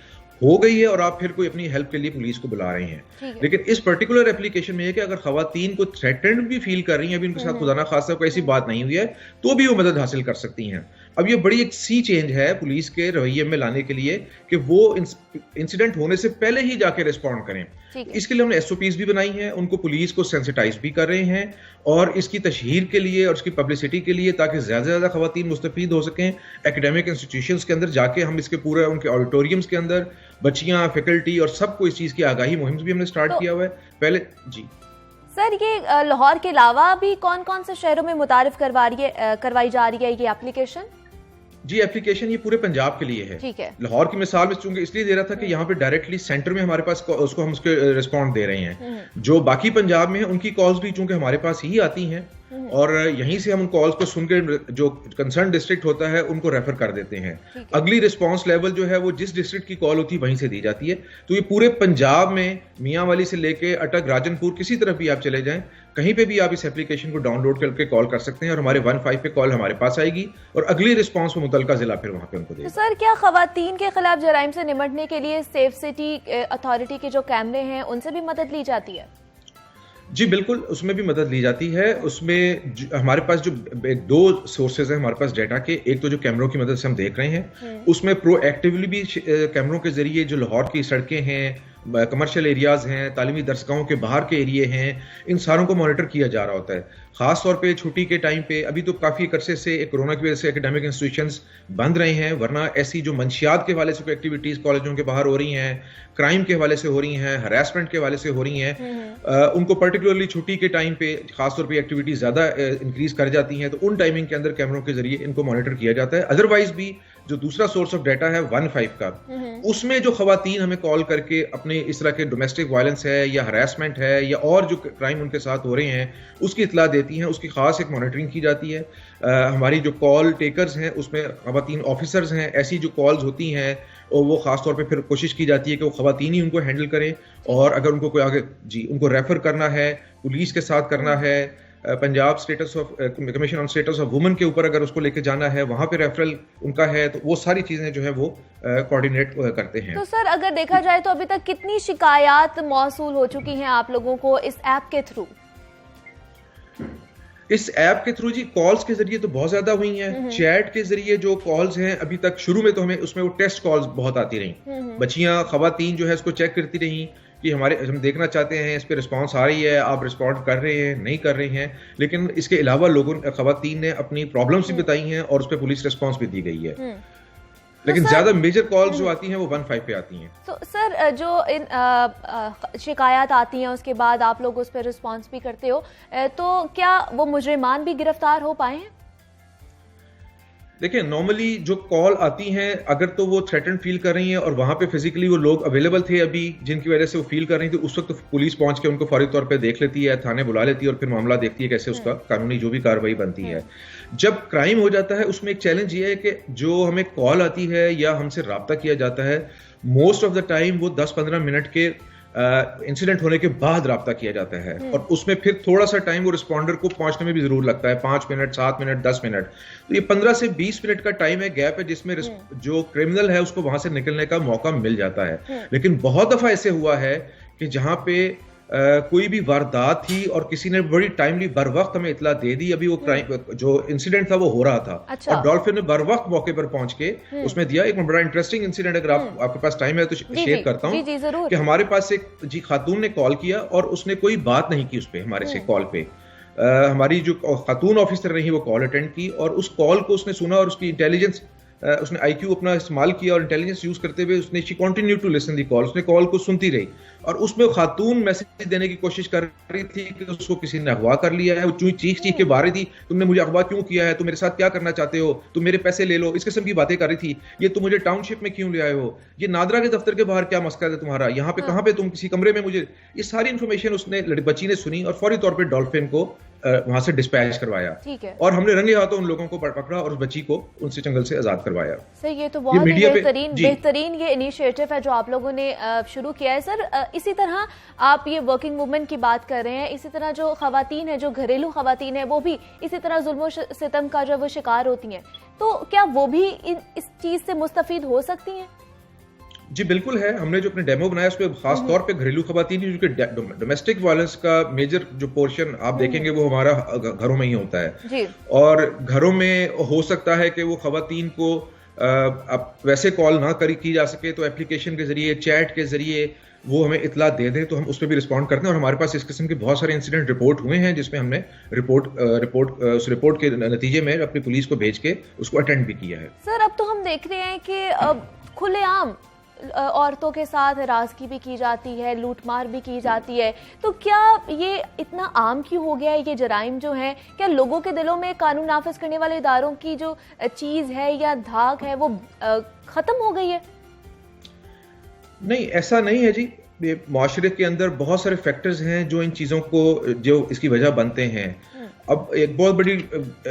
हो गई है और आप फिर कोई अपनी हेल्प के लिए पुलिस को बुला रहे हैं। लेकिन इस पर्टिकुलर एप्लीकेशन में है कि अगर खवातीन को थ्रेटेंड भी फील कर रही हैं, अभी उनके साथ खुदा ना खासा कोई ऐसी बात नहीं हुई है, तो भी वो मदद हासिल कर सकती हैं। अब ये बड़ी एक सी चेंज है पुलिस के रवैये में लाने के लिए कि वो इंसिडेंट होने से पहले ही जाके रिस्पॉन्ड करें। इसके लिए हमने SOPs भी बनाई हैं, उनको पुलिस को सेंसिटाइज भी कर रहे हैं और इसकी तशहीर के लिए और इसकी पब्लिसिटी के लिए ताकि ज्यादा से ज्यादा खवातीन मुस्तफीद हो सकें। एकेडमिक इंस्टीट्यूशंस के अंदर जाके हम इसके पूरे उनके ऑडिटोरियम्स के अंदर बच्चियां, फैकल्टी और सबको इस चीज की आगाही मुहिम भी हमने स्टार्ट किया हुआ है पहले। जी सर, ये लाहौर के अलावा भी कौन कौन से शहरों में मुतारिफ करवाई जा रही है ये एप्लीकेशन? जी, एप्लीकेशन ये पूरे पंजाब के लिए है। ठीक है। लाहौर की मिसाल में चूंकि इसलिए दे रहा था कि यहाँ पे डायरेक्टली सेंटर में हमारे पास उसको हम उसके रिस्पॉन्ड दे रहे हैं। जो बाकी पंजाब में है उनकी कॉल्स भी चूंकि हमारे पास ही आती हैं और यहीं से हम उन कॉल्स को सुन के जो कंसर्न डिस्ट्रिक्ट होता है उनको रेफर कर देते हैं। अगली रिस्पांस लेवल जो है वो जिस डिस्ट्रिक्ट की कॉल होती है वहीं से दी जाती है। तो ये पूरे पंजाब में मियांवाली से लेके अटक, राजनपुर, किसी तरफ भी आप चले जाएं, कहीं पे भी आप इस एप्लीकेशन को डाउनलोड करके कॉल कर सकते हैं और हमारे 15 पे कॉल हमारे पास आएगी और अगली रिस्पांस वो मुतलका जिला फिर वहां पे उनको देगा। तो सर, क्या खवातीन के खिलाफ जराइम से निपटने के लिए सेफ सिटी अथॉरिटी के जो कैमरे हैं उनसे भी मदद ली जाती है? जी बिल्कुल, उसमें भी मदद ली जाती है। उसमें हमारे पास जो दो सोर्सेज हैं हमारे पास डेटा के, एक तो जो कैमरों की मदद से हम देख रहे हैं, उसमें प्रोएक्टिवली भी कैमरों के जरिए जो लाहौर की सड़कें हैं, कमर्शियल एरियाज हैं, तालीमी दरसगाहों के बाहर के एरिए हैं, इन सारों को मॉनिटर किया जा रहा होता है। खास तौर पे छुट्टी के टाइम पे, अभी तो काफी अरसे से कोरोना की वजह से एकेडमिक इंस्टीट्यूशंस बंद रहे हैं, वरना ऐसी जो मंशियात के हवाले से कोई एक्टिविटीज कॉलेजों के बाहर हो रही हैं, क्राइम के हवाले से हो रही हैं, हरासमेंट के हवाले से हो रही हैं, उनको पर्टिकुलरली छुट्टी के टाइम पे खासतौर पे एक्टिविटीज ज्यादा इंक्रीज कर जाती हैं, तो उन टाइमिंग के अंदर कैमरों के जरिए इनको मॉनिटर किया जाता है। अदरवाइज भी जो दूसरा सोर्स ऑफ डाटा है 15 का, उसमें जो खवातीन हमें कॉल करके अपने इस तरह के डोमेस्टिक वायलेंस है या हरासमेंट है या और जो क्राइम उनके साथ हो रहे हैं उसकी इतला देती हैं, उसकी खास एक मॉनिटरिंग की जाती है। हमारी जो कॉल टेकर्स हैं उसमें खवातीन ऑफिसर्स हैं, ऐसी जो कॉल्स होती हैं और वो खास तौर पे फिर कोशिश की जाती है कि वो खवातीन ही उनको हैंडल करें, और अगर उनको कोई आगे उनको रेफर करना है, पुलिस के साथ करना है, Punjab status of commission on status of women के ऊपर अगर उसको लेके जाना है, वहां पे रेफरल उनका है, तो वो सारी चीजें जो है वो कोऑर्डिनेट करते हैं। तो सर, अगर देखा जाए तो अभी तक कितनी शिकायत मौसूल हो चुकी हैं आप लोगों को इस ऐप के थ्रू? इस ऐप के थ्रू जी कॉल्स के जरिए तो बहुत ज्यादा हुई हैं। चैट के जरिए जो कॉल्स हैं अभी तक, शुरू में तो हमें उसमें वो टेस्ट कॉल्स बहुत आती रही, बच्चियां खवातीन जो है उसको चेक करती रही कि हम देखना चाहते हैं इस पे रिस्पांस आ रही है, आप रिस्पॉन्ड कर रहे हैं, नहीं कर रहे हैं। लेकिन इसके अलावा लोगों खवातीन ने अपनी प्रॉब्लम्स भी बताई हैं और उस पर पुलिस रिस्पांस भी दी गई है। लेकिन तो ज्यादा मेजर कॉल्स जो आती हैं वो 15 पे आती हैं। तो सर, जो इन शिकायत आती हैं उसके बाद आप लोग उस पर रिस्पांस भी करते हो, तो क्या वो मुजरिमान भी गिरफ्तार हो पाए हैं? देखिए, नॉर्मली जो कॉल आती हैं अगर तो वो थ्रेटन फील कर रही हैं और वहां पे फिजिकली वो लोग अवेलेबल थे अभी जिनकी वजह से वो फील कर रही थी, उस वक्त तो पुलिस पहुंच के उनको फौरी तौर पे देख लेती है, थाने बुला लेती है और फिर मामला देखती है कैसे उसका कानूनी जो भी कार्रवाई बनती है। जब क्राइम हो जाता है उसमें एक चैलेंज ये है कि जो हमें कॉल आती है या हमसे राब्ता किया जाता है, मोस्ट ऑफ द टाइम वो 10-15 मिनट के इंसिडेंट होने के बाद राब्ता किया जाता है और उसमें फिर थोड़ा सा टाइम वो रिस्पॉन्डर को पहुंचने में भी जरूर लगता है, 5 मिनट, 7 मिनट, 10 मिनट। तो ये 15 से 20 मिनट का टाइम है, गैप है, जिसमें जो क्रिमिनल है उसको वहां से निकलने का मौका मिल जाता है। लेकिन बहुत दफा ऐसे हुआ है कि जहां पे कोई भी वारदात थी और किसी ने बड़ी टाइमली बर वक्त हमें इतला दे दी, अभी वो क्राइम जो इंसिडेंट था वो हो रहा था। अच्छा। और डॉल्फिन ने बर वक्त मौके पर पहुंच के उसमें दिया। एक बड़ा इंटरेस्टिंग इंसिडेंट अगर आपके पास टाइम है तो शेयर करता हूँ कि हमारे पास एक खातून ने कॉल किया और उसने कोई बात नहीं की उस पर हमारे से कॉल पे। हमारी जो खातून ऑफिसर रही वो कॉल अटेंड की और उस कॉल को उसने सुना और उसकी इंटेलिजेंस, उसने आईक्यू अपना इस्तेमाल किया और इंटेलिजेंस यूज करते हुए उसने she continue to listen the call, उसने कॉल को सुनती रही और उसमें खातून मैसेज देने की कोशिश कर रही थी कि उसको किसी ने अगवा कर लिया है। वो चीख के बाहर रही थी, तुमने मुझे अगवा क्यों किया है, तुम मेरे साथ क्या करना चाहते हो, तुम मेरे पैसे ले लो, इस किस्म की बातें कर रही थी। ये तुम मुझे टाउनशिप में क्यों ले आए हो, ये नादरा के दफ्तर के बाहर क्या मसला है तुम्हारा, यहाँ पे कहाँ पे तुम किसी कमरे में मुझे, ये सारी इन्फॉर्मेशन उसने बच्ची ने सुनी और फौरी तौर पर डॉल्फिन को वहां से डिस्पैच करवाया और हमने रंगे हाथों उन लोगों को पकड़ा और उस बच्ची को उनसे जंगल से आजाद करवाया। सर, ये तो बहुत ही बेहतरीन ये इनिशिएटिव है जो आप लोगों ने शुरू किया है। सर, इसी तरह आप ये वर्किंग वुमेन की बात कर रहे हैं, इसी तरह जो खवातीन है, जो घरेलू खवातीन है, वो भी इसी तरह जुल्म सितम का जो वो शिकार होती हैं, तो क्या वो भी इस चीज से मुस्तफीद हो सकती हैं? जी बिल्कुल है। हमने जो अपने डेमो बनाया उसमें खास तौर पे घरेलू खवातीन की, क्योंकि डोमेस्टिक वायलेंस का मेजर जो पोर्शन आप देखेंगे वो हमारा घरों में ही होता है जी। और घरों में हो सकता है कि वो खवातीन को अब वैसे कॉल ना की जा सके तो एप्लीकेशन के जरिए, चैट के जरिए वो हमें इतला दे दें तो हम उस पर भी रिस्पॉन्ड करते हैं और हमारे पास इस किस्म के बहुत सारे इंसिडेंट रिपोर्ट हुए हैं जिसमें हमने उस रिपोर्ट के नतीजे में अपनी पुलिस को भेज के उसको अटेंड भी किया है। सर, अब तो हम देख रहे हैं कि खुलेआम औरतों के साथ हरासगी भी की जाती है, लूटमार भी की जाती है, तो क्या ये इतना आम क्यों हो गया है ये जराइम जो है? क्या लोगों के दिलों में कानून नाफिज करने वाले इदारों की जो चीज है या धाक है वो खत्म हो गई है? नहीं, ऐसा नहीं है जी। ये माशरे के अंदर बहुत सारे फैक्टर्स हैं जो इन चीज़ों को, जो इसकी वजह बनते हैं। अब एक बहुत बड़ी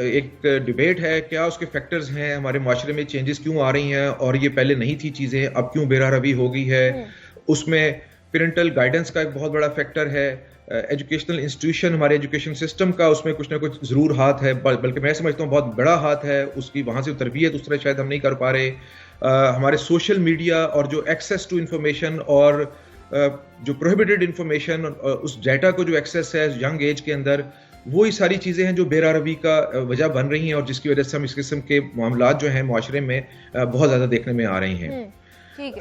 एक डिबेट है, क्या उसके फैक्टर्स हैं, हमारे माशरे में चेंजेस क्यों आ रही हैं और ये पहले नहीं थी चीज़ें, अब क्यों बेरारवी हो गई है। उसमें पेरेंटल गाइडेंस का एक बहुत बड़ा फैक्टर है, एजुकेशनल इंस्टीट्यूशन, हमारे एजुकेशन सिस्टम का उसमें कुछ ना कुछ ज़रूर हाथ है, बल्कि मैं समझता हूँ बहुत बड़ा हाथ है उसकी, वहाँ से तरबियत उस तरह शायद हम नहीं कर पा रहे। हमारे सोशल मीडिया और जो एक्सेस टू इंफॉर्मेशन और जो प्रोहिबिटेड इंफॉर्मेशन, उस डाटा को जो एक्सेस है यंग एज के अंदर, वो ही सारी चीज़ें हैं जो बेरारवी का वजह बन रही हैं और जिसकी वजह से हम इस किस्म के मामलात जो हैं माशरे में बहुत ज़्यादा देखने में आ रही हैं।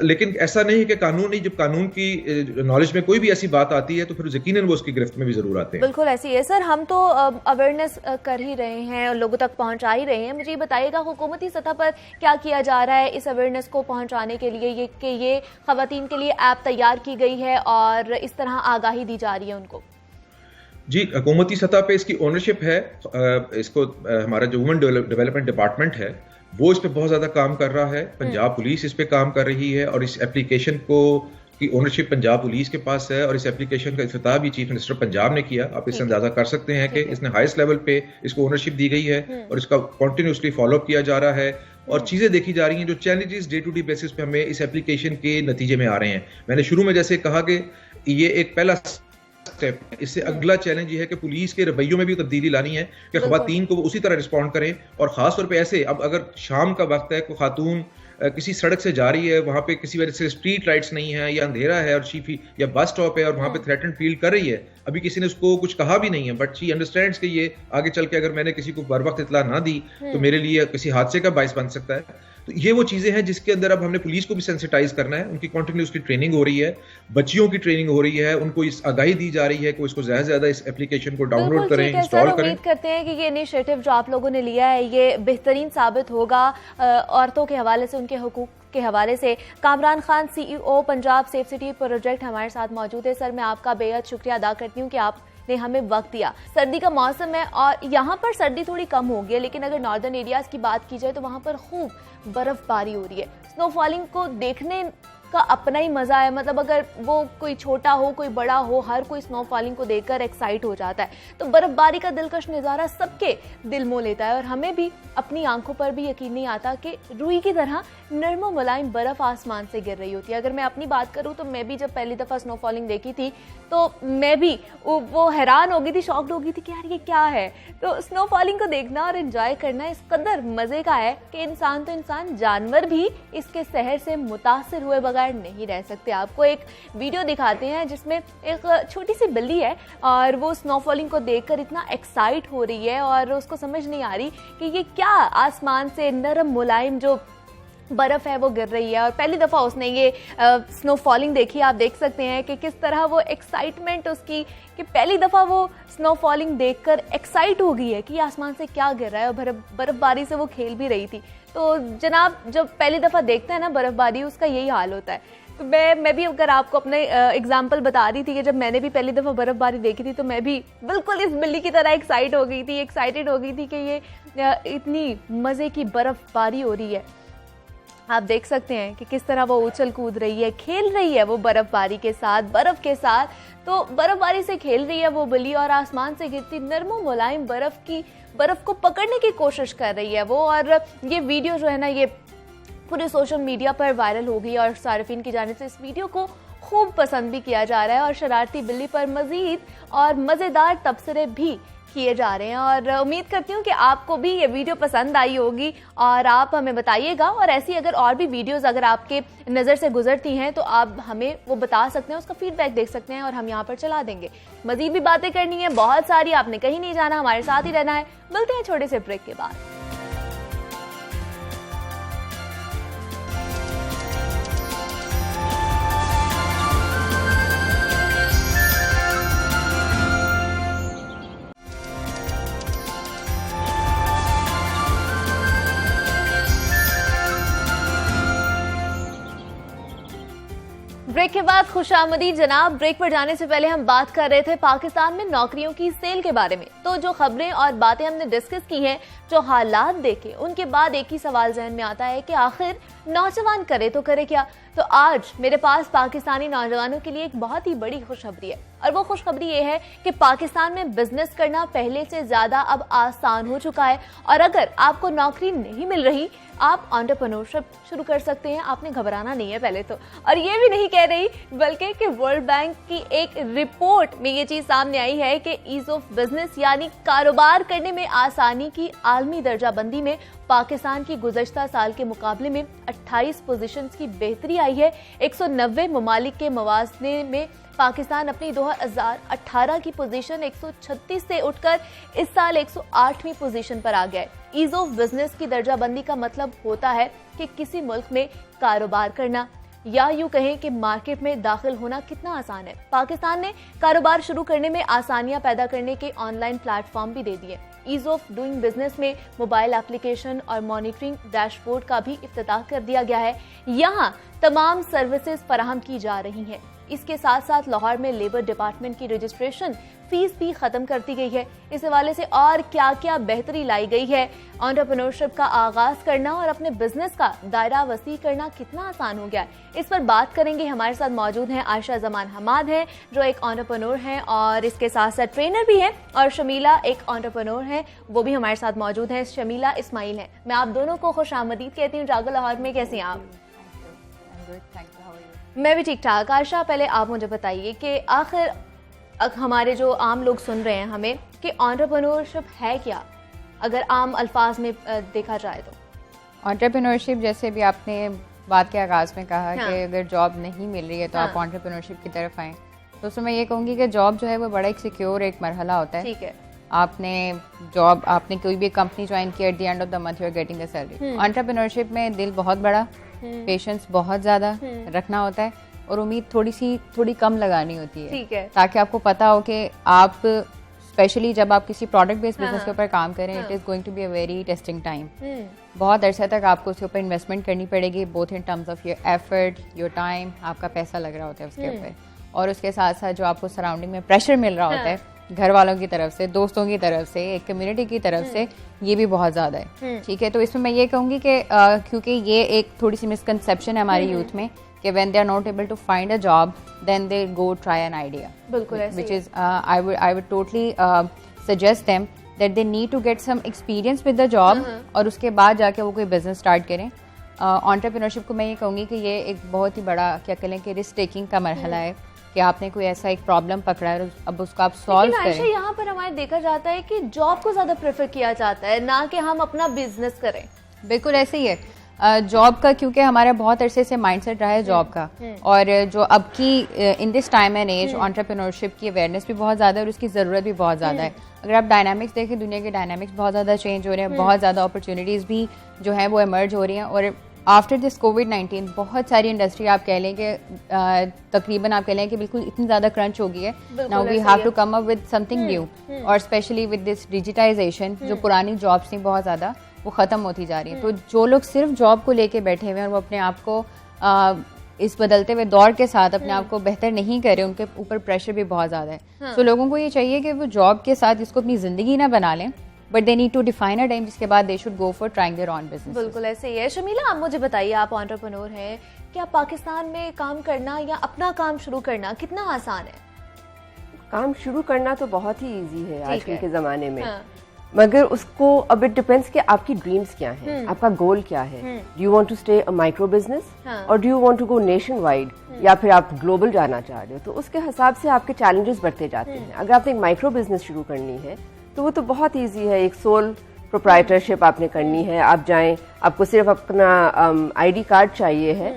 लेकिन ऐसा नहीं है कि कानून नहीं, जब कानून की नॉलेज में कोई भी ऐसी बात आती है तो फिर यकीनन वो उसकी गिरफ्त में भी जरूर आते हैं। बिल्कुल ऐसी है सर, हम तो अवेयरनेस कर ही रहे हैं और लोगों तक पहुंचा ही रहे हैं। मुझे ये बताइएगा हुकूमती सतह पर क्या किया जा रहा है इस अवेयरनेस को पहुंचाने के लिए, ये खवातीन के लिए ऐप तैयार की गई है और इस तरह आगाही दी जा रही है उनको? जी, हुकूमती सतह पे इसकी ओनरशिप है, इसको हमारा जो वुमेन डेवलपमेंट डिपार्टमेंट है वो इस पे बहुत ज्यादा काम कर रहा है, पंजाब पुलिस इस पे काम कर रही है और इस एप्लीकेशन को की ओनरशिप पंजाब पुलिस के पास है और इस एप्लीकेशन का इफ्तिताह भी चीफ मिनिस्टर पंजाब ने किया। आप इससे अंदाजा कर सकते हैं कि इसने हाईएस्ट लेवल पे इसको ओनरशिप दी गई है और इसका कंटिन्यूसली फॉलोअप किया जा रहा है और चीजें देखी जा रही हैं जो challenges day to day basis पे हमें इस एप्लीकेशन के नतीजे में आ रहे हैं। मैंने शुरू में जैसे कहा कि ये एक पहला स्टेप, इससे अगला चैलेंज ये है कि पुलिस के रवैयों में भी तब्दीली लानी है कि खवातीन को वो उसी तरह रिस्पॉन्ड करें और खासतौर पे ऐसे, अब अगर शाम का वक्त है, कोई खातून किसी सड़क से जा रही है, वहां पे किसी वजह से स्ट्रीट लाइट्स नहीं है या अंधेरा है और शीफी या बस स्टॉप है और वहां पे थ्रेटन्ड फील कर रही है, अभी किसी ने उसको कुछ कहा भी नहीं है बट शी अंडरस्टैंड्स कि ये आगे चल के अगर मैंने किसी को बर वक्त इतला ना दी तो मेरे लिए किसी हादसे का बायस बन सकता है। तो ये वो चीजें हैं जिसके अंदर अब हमने पुलिस को भी सेंसिटाइज करना है, उनकी कंटिन्यूसली ट्रेनिंग हो रही है, बच्चियों की ट्रेनिंग हो रही है, उनको इस आगाही दी जा रही है कि इसको ज्यादा से ज्यादा इस एप्लीकेशन को डाउनलोड करें, इंस्टॉल करें। उम्मीद करते हैं कि ये इनिशिएटिव जो आप लोगों ने लिया है ये बेहतरीन साबित होगा औरतों के हवाले से, उनके हुकूक के हवाले से। Kamran Khan CEO Punjab safe city project हमारे साथ मौजूद है। सर, मैं आपका बेहद शुक्रिया अदा करती हूँ कि आपने हमें वक्त दिया। सर्दी का मौसम है और यहाँ पर सर्दी थोड़ी कम हो गई है, लेकिन अगर नॉर्दर्न एरियाज की बात की जाए तो वहाँ पर खूब बर्फबारी हो रही है। स्नोफॉलिंग को देखने का अपना ही मजा है, मतलब अगर वो कोई छोटा हो कोई बड़ा हो, हर कोई स्नोफॉलिंग को देखकर एक्साइट हो जाता है। तो बर्फबारी का दिलकश नज़ारा सबके दिल मोह लेता है और हमें भी अपनी आंखों पर भी यकीन नहीं आता कि रुई की तरह नर्म मुलायम बर्फ आसमान से गिर रही होती है। अगर मैं अपनी बात करूं तो मैं भी जब पहली दफा स्नोफॉलिंग देखी थी तो मैं भी वो हैरान हो गई थी, शॉक्ड हो गई थी कि यार ये क्या है। तो स्नोफॉलिंग को देखना और एंजॉय करना इस कदर मजे का है कि इंसान तो इंसान, जानवर भी इसके सहर से मुतासिर हुए बगैर नहीं रह सकते। आपको एक वीडियो दिखाते हैं जिसमें एक छोटी सी बिल्ली है और वो स्नोफॉलिंग को देखकर इतना एक्साइट हो रही है और उसको समझ नहीं आ रही कि ये क्या आसमान से नरम मुलायम जो बर्फ है वो गिर रही है और पहली दफा उसने ये स्नोफॉलिंग देखी। आप देख सकते हैं कि किस तरह वो एक्साइटमेंट उसकी, कि पहली दफा वो स्नोफॉलिंग देखकर एक्साइट हो गई है कि आसमान से क्या गिर रहा है और बर्फबारी से वो खेल भी रही थी। तो जनाब, जब पहली दफा देखता है ना बर्फबारी, उसका यही हाल होता है। तो मैं भी अगर आपको अपने एग्जाम्पल बता रही थी कि जब मैंने भी पहली दफा बर्फबारी देखी थी तो मैं भी बिल्कुल इस बिल्ली की तरह एक्साइटेड हो गई थी कि ये इतनी मजे की बर्फबारी हो रही है। आप देख सकते हैं कि किस तरह वो उछल कूद रही है, खेल रही है वो बर्फबारी के साथ, बर्फ के साथ। तो बर्फबारी से खेल रही है वो बिल्ली और आसमान से गिरती नरमो मुलायम बर्फ को पकड़ने की कोशिश कर रही है वो। और ये वीडियो जो है ना, ये पूरे सोशल मीडिया पर वायरल हो गई और सारिफिन की जानिब से इस वीडियो को खूब पसंद भी किया जा रहा है और शरारती बिल्ली पर मजीद और मजेदार तबसरे भी किए जा रहे हैं। और उम्मीद करती हूँ कि आपको भी ये वीडियो पसंद आई होगी और आप हमें बताइएगा। और ऐसी अगर और भी वीडियोस अगर आपके नज़र से गुजरती हैं तो आप हमें वो बता सकते हैं, उसका फीडबैक देख सकते हैं और हम यहाँ पर चला देंगे। मजीद भी बातें करनी है बहुत सारी, आपने कहीं नहीं जाना, हमारे साथ ही रहना है। मिलते हैं छोटे से ब्रेक के बाद। ब्रेक के बाद खुशामदीद जनाब। ब्रेक पर जाने से पहले हम बात कर रहे थे पाकिस्तान में नौकरियों की सेल के बारे में। तो जो खबरें और बातें हमने डिस्कस की हैं, जो हालात देखे, उनके बाद एक ही सवाल जहन में आता है कि आखिर नौजवान करे तो करे क्या। तो आज मेरे पास पाकिस्तानी नौजवानों के लिए एक बहुत ही बड़ी खुशखबरी है, और वो खुशखबरी ये है कि पाकिस्तान में बिजनेस करना पहले से ज्यादा अब आसान हो चुका है। और अगर आपको नौकरी नहीं मिल रही, आप एंटरप्रेन्योरशिप शुरू कर सकते हैं। आपने घबराना नहीं है पहले तो। और ये भी नहीं कह रही, बल्कि कि वर्ल्ड बैंक की एक रिपोर्ट में ये चीज सामने आई है कि ईज ऑफ बिजनेस यानी कारोबार करने में आसानी की आलमी दर्जाबंदी में पाकिस्तान की गुज़श्ता साल के मुकाबले में 28 पोजीशंस की बेहतरी आई है। 190 ममालिक के मवाज़ने में पाकिस्तान अपनी 2018 की पोजीशन 136 से उठकर इस साल 108वीं पोजीशन पर आ गया है। ईज ऑफ बिजनेस की दर्जाबंदी का मतलब होता है कि किसी मुल्क में कारोबार करना, या यूं कहें कि मार्केट में दाखिल होना कितना आसान है। पाकिस्तान ने कारोबार शुरू करने में आसानियां पैदा करने के ऑनलाइन प्लेटफॉर्म भी दे दिए। ईज ऑफ डूइंग बिजनेस में मोबाइल एप्लीकेशन और मॉनिटरिंग डैशबोर्ड का भी इफ्तिताह कर दिया गया है। यहाँ तमाम सर्विसेज फराहम की जा रही हैं। इसके साथ साथ लाहौर में लेबर डिपार्टमेंट की रजिस्ट्रेशन फीस भी खत्म कर दी गई है। इस हवाले से और क्या क्या बेहतरी लाई गई है, एंटरप्रेन्योरशिप का आगाज करना और अपने बिजनेस का दायरा वसी करना कितना आसान हो गया है, इस पर बात करेंगे। हमारे साथ मौजूद हैं आयशा जमान हमाद हैं, जो एक एंटरप्रेन्योर हैं और इसके साथ साथ ट्रेनर भी हैं, और शमीला एक एंटरप्रेन्योर हैं, वो भी हमारे साथ मौजूद हैं। शमीला इस्माइल हैं। मैं आप दोनों को खुश आमदीद कहती हूँ जागो लाहौर में। कैसी हैं आप? मैं भी ठीक ठाक। आयशा, पहले आप मुझे बताइए कि आखिर हमारे जो आम लोग सुन रहे हैं हमें कि एंटरप्रेन्योरशिप है क्या, अगर आम अल्फाज में देखा जाए तो। एंटरप्रेन्योरशिप, जैसे भी आपने बात के आगाज में कहा हाँ। कि अगर जॉब नहीं मिल रही है तो आप एंटरप्रेन्योरशिप की तरफ आएँ, तो उसमें मैं ये कहूँगी कि जॉब जो है वो बड़ा एक सिक्योर एक मरहला होता है। ठीक है, आपने कोई भी कंपनी ज्वाइन की, at the end of the month you are getting a salary. Entrepreneurship में दिल बहुत बड़ा, पेशेंस बहुत ज्यादा रखना होता है और उम्मीद थोड़ी कम लगानी होती है। ठीक है, ताकि आपको पता हो कि आप स्पेशली जब आप किसी प्रोडक्ट बेस्ड बिजनेस के ऊपर काम करें, it is going to be a very testing time. बहुत अरसे तक आपको उसके ऊपर इन्वेस्टमेंट करनी पड़ेगी, both in terms of your effort, your time, आपका पैसा लग रहा होता है उसके ऊपर, और उसके साथ साथ जो आपको सराउंडिंग में प्रेशर मिल रहा होता है घर वालों की तरफ से, दोस्तों की तरफ से, एक कम्युनिटी की तरफ से, ये भी बहुत ज्यादा है। ठीक है, तो इसमें मैं ये कहूंगी कि क्योंकि ये एक थोड़ी सी मिसकंसेप्शन है हमारी यूथ में कि when they are not able to find a job then they go try an idea, बिल्कुल ऐसे which is I would totally suggest them that they need to get some experience with the job, और उसके बाद जाके वो कोई business start करें। Entrepreneurship को मैं ये कहूंगी कि ये एक बहुत ही बड़ा, क्या कहें कि रिस्क टेकिंग का मरहला है कि आपने कोई ऐसा एक प्रॉब्लम पकड़ा है और अब उसको आप सॉल्व करें। लेकिन यहाँ पर हमारे देखा जाता है कि जॉब को ज्यादा प्रेफर किया जाता है, ना कि हम अपना बिजनेस करें। बिल्कुल ऐसे ही है। जॉब का, क्योंकि हमारा बहुत अरसे से माइंडसेट रहा है जॉब का, और जो अब की in this time and as entrepreneurship की अवेयरनेस भी बहुत ज्यादा है और उसकी जरूरत भी बहुत ज्यादा है। अगर आप डायनामिक्स देखें, दुनिया के डायनामिक्स बहुत ज्यादा चेंज हो रहे हैं, बहुत ज्यादा अपॉर्चुनिटीज भी जो है वो इमर्ज हो रही हैं, और आफ्टर दिस कोविड-19 बहुत सारी इंडस्ट्री आप कह लें कि तकरीबन आप कह लें कि बिल्कुल इतनी ज्यादा क्रंच हो गई है। Now we have to come up with something new, और स्पेशली विद दिस डिजिटाइजेशन जो पुरानी जॉब्स थी बहुत ज्यादा वो खत्म होती जा रही है। तो जो लोग सिर्फ जॉब को लेके बैठे हुए हैं और वो अपने आप को इस बदलते हुए दौर के साथ अपने आप को बेहतर नहीं कर रहे, उनके ऊपर प्रेशर भी बहुत ज्यादा है। तो लोगों को ये चाहिए कि वो जॉब के साथ इसको अपनी जिंदगी ना बना लें, but they need to define a time जिसके बाद they should go for trying their own business. बिल्कुल ऐसे ही है। शमीला, आप मुझे बताइए, आप एंटरप्रेन्योर हैं, क्या पाकिस्तान में काम करना या अपना काम शुरू करना कितना आसान है? काम शुरू करना तो बहुत ही इजी है आजकल के ज़माने में। हाँ। मगर उसको अब इट डिपेंड्स कि आपकी ड्रीम्स क्या हैं, आपका गोल क्या है। Do you want to stay a micro business और do you want to go nationwide, या फिर आप ग्लोबल जाना चाह रहे हो? तो उसके हिसाब से आपके चैलेंजेस बढ़ते जाते हैं। अगर आपने एक माइक्रो बिजनेस शुरू करनी है तो वो तो बहुत ईजी है। एक सोल प्रोप्राइटरशिप आपने करनी है, आप जाएं, आपको सिर्फ अपना आईडी कार्ड चाहिए है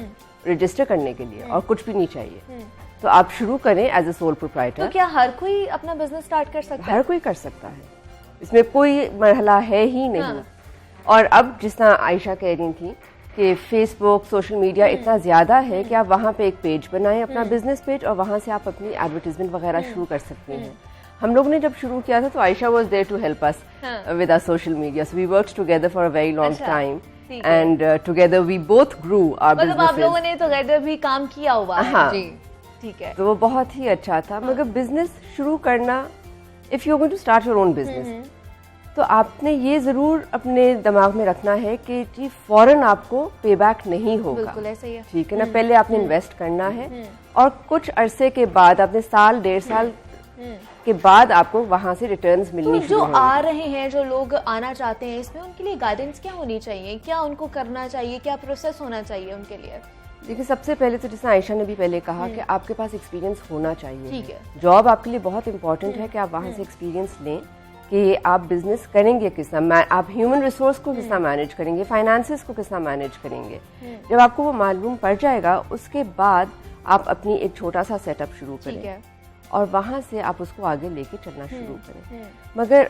रजिस्टर करने के लिए और कुछ भी नहीं चाहिए। तो आप शुरू करें एज अ सोल प्रोप्राइटर। तो क्या हर कोई अपना बिजनेस स्टार्ट कर सकता है? हर कोई कर सकता है, इसमें कोई मरहला है ही नहीं। हाँ। और अब जिस तरह आयशा कह रही थी कि फेसबुक, सोशल मीडिया इतना ज्यादा है कि आप वहाँ पे एक पेज बनाएं, अपना बिजनेस पेज, और वहाँ से आप अपनी एडवर्टीजमेंट वगैरह शुरू कर सकते हैं। हम लोग ने जब शुरू किया था तो Ayesha was there to help us with our social media, so we worked together for a very long time, and together we both grew our मतलब आप लोगों ने टुगेदर भी काम किया हुआ है। हाँ, ठीक है। तो वो बहुत ही अच्छा था। मगर बिजनेस शुरू करना, if you are going to start your own business, तो आपने ये ज़रूर अपने दिमाग में रखना है कि जी फौरन आपको पे बैक नहीं होगा। बिल्कुल ऐसा ही है। ठीक है ना, पहले आपने इन्वेस्ट करना है और कुछ अरसे के बाद, आपने साल 1.5 साल के बाद आपको वहां से रिटर्न्स मिलनी तो जो आ रहे हैं, जो लोग आना चाहते हैं, इसमें उनके लिए गाइडेंस क्या होनी चाहिए, क्या उनको करना चाहिए, क्या प्रोसेस होना चाहिए उनके लिए? देखिए, सबसे पहले तो जैसे आयशा ने भी पहले कहा कि आपके पास एक्सपीरियंस होना चाहिए। ठीक है। जॉब आपके लिए बहुत इंपॉर्टेंट है कि आप वहां से एक्सपीरियंस लें कि आप बिजनेस करेंगे किस तरह, आप ह्यूमन रिसोर्स को किस तरह मैनेज करेंगे, फाइनेंसेस को किस तरह मैनेज करेंगे। जब आपको वो मालूम पड़ जाएगा, उसके बाद आप अपनी एक छोटा सा सेटअप शुरू करें और वहां से आप उसको आगे लेके चलना शुरू करें। मगर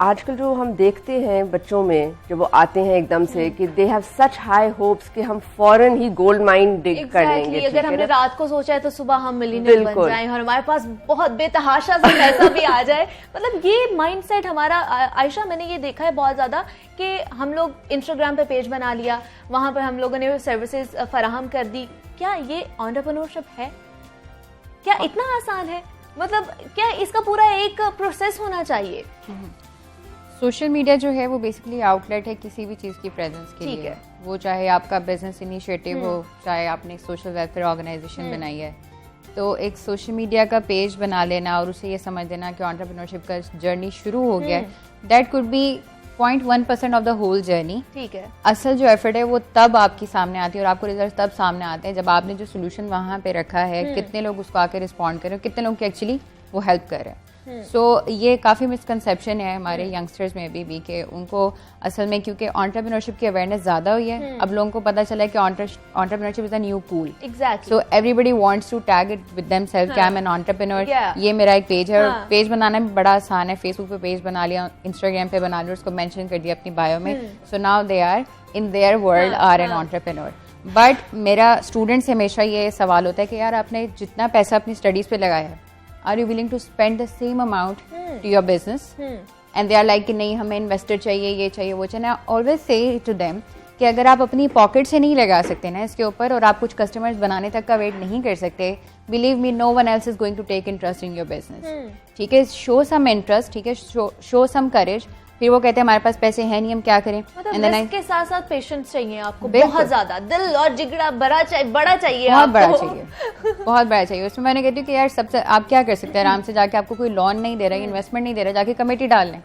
आजकल जो हम देखते हैं बच्चों में, जब वो आते हैं एकदम से कि they have such high hopes कि हम फौरन ही गोल्ड माइन डिग कर लेंगे। अगर हमने रात को सोचा है तो सुबह हम मिलियनेयर बन जाएं और हमारे पास बहुत बेतहाशा सा पैसा भी आ जाए। मतलब ये माइंडसेट हमारा, आयशा, मैंने ये देखा है बहुत ज्यादा कि हम लोग इंस्टाग्राम पे पेज बना लिया, वहां पर हम लोगों ने सर्विसेज फराहम कर दी। क्या ये एंटरप्रेन्योरशिप है? क्या इतना आसान है? मतलब क्या इसका पूरा एक प्रोसेस होना चाहिए? सोशल मीडिया जो है वो बेसिकली आउटलेट है किसी भी चीज़ की प्रेजेंस के लिए। वो चाहे आपका बिजनेस इनिशिएटिव हो, चाहे आपने एक सोशल वेलफेयर ऑर्गेनाइजेशन बनाई है, तो एक सोशल मीडिया का पेज बना लेना और उसे ये समझ लेना कि एंटरप्रेन्योरशिप का जर्नी शुरू हो गया, that could be 0.1% of the whole journey. ठीक है। असल जो एफर्ट है वो तब आपकी सामने आती है और आपको रिजल्ट तब सामने आते हैं जब आपने जो सोल्यूशन वहाँ पे रखा है, कितने लोग उसको आके रिस्पॉन्ड कर रहे हैं, कितने लोग की एक्चुअली वो हेल्प कर रहे हैं। सो ये काफ़ी मिसकंसेप्शन है हमारे यंगस्टर्स में भी कि उनको असल में, क्योंकि एंटरप्रेन्योरशिप की अवेयरनेस ज़्यादा हुई है, अब लोगों को पता चला है कि entrepreneurship is a new pool. Exactly. So everybody wants to tag it with themselves कि आई एम एन एंटरप्रेन्योर, ये मेरा एक पेज है। और पेज बनाना भी बड़ा आसान है, फेसबुक पे पेज बना लिया, इंस्टाग्राम पे बना लिया, उसको मेंशन कर दिया अपनी बायो में, so now they are in their world are an entrepreneur. But मेरा स्टूडेंट से हमेशा ये सवाल होता है कि यार आपने जितना पैसा अपनी स्टडीज पे लगाया है, are you willing to spend the same amount to your business? And they are like कि नहीं, हमें इन्वेस्टर चाहिए, ये चाहिए, वो चाहिए। I always say to them कि अगर आप अपनी पॉकेट से नहीं लगा सकते ना इसके ऊपर, और आप कुछ कस्टमर्स बनाने तक का वेट नहीं कर सकते, believe me, no one else is going to take interest in your business. ठीक है, शो सम इंटरेस्ट, ठीक है, शो सम करेज। फिर वो कहते हैं हमारे पास पैसे हैं नहीं, हम क्या करें? मतलब रिस्क के साथ साथ पेशेंस चाहिए आपको, बहुत ज्यादा दिल और जिगड़ा बड़ा चाहिए, बहुत बड़ा चाहिए, बहुत बड़ा चाहिए। उसमें मैंने कहती हूँ कि यार सबसे आप क्या कर सकते हैं, आराम से जाके, आपको कोई लोन नहीं दे रहा है, इन्वेस्टमेंट नहीं दे रहा, जाके कमेटी डाल लें,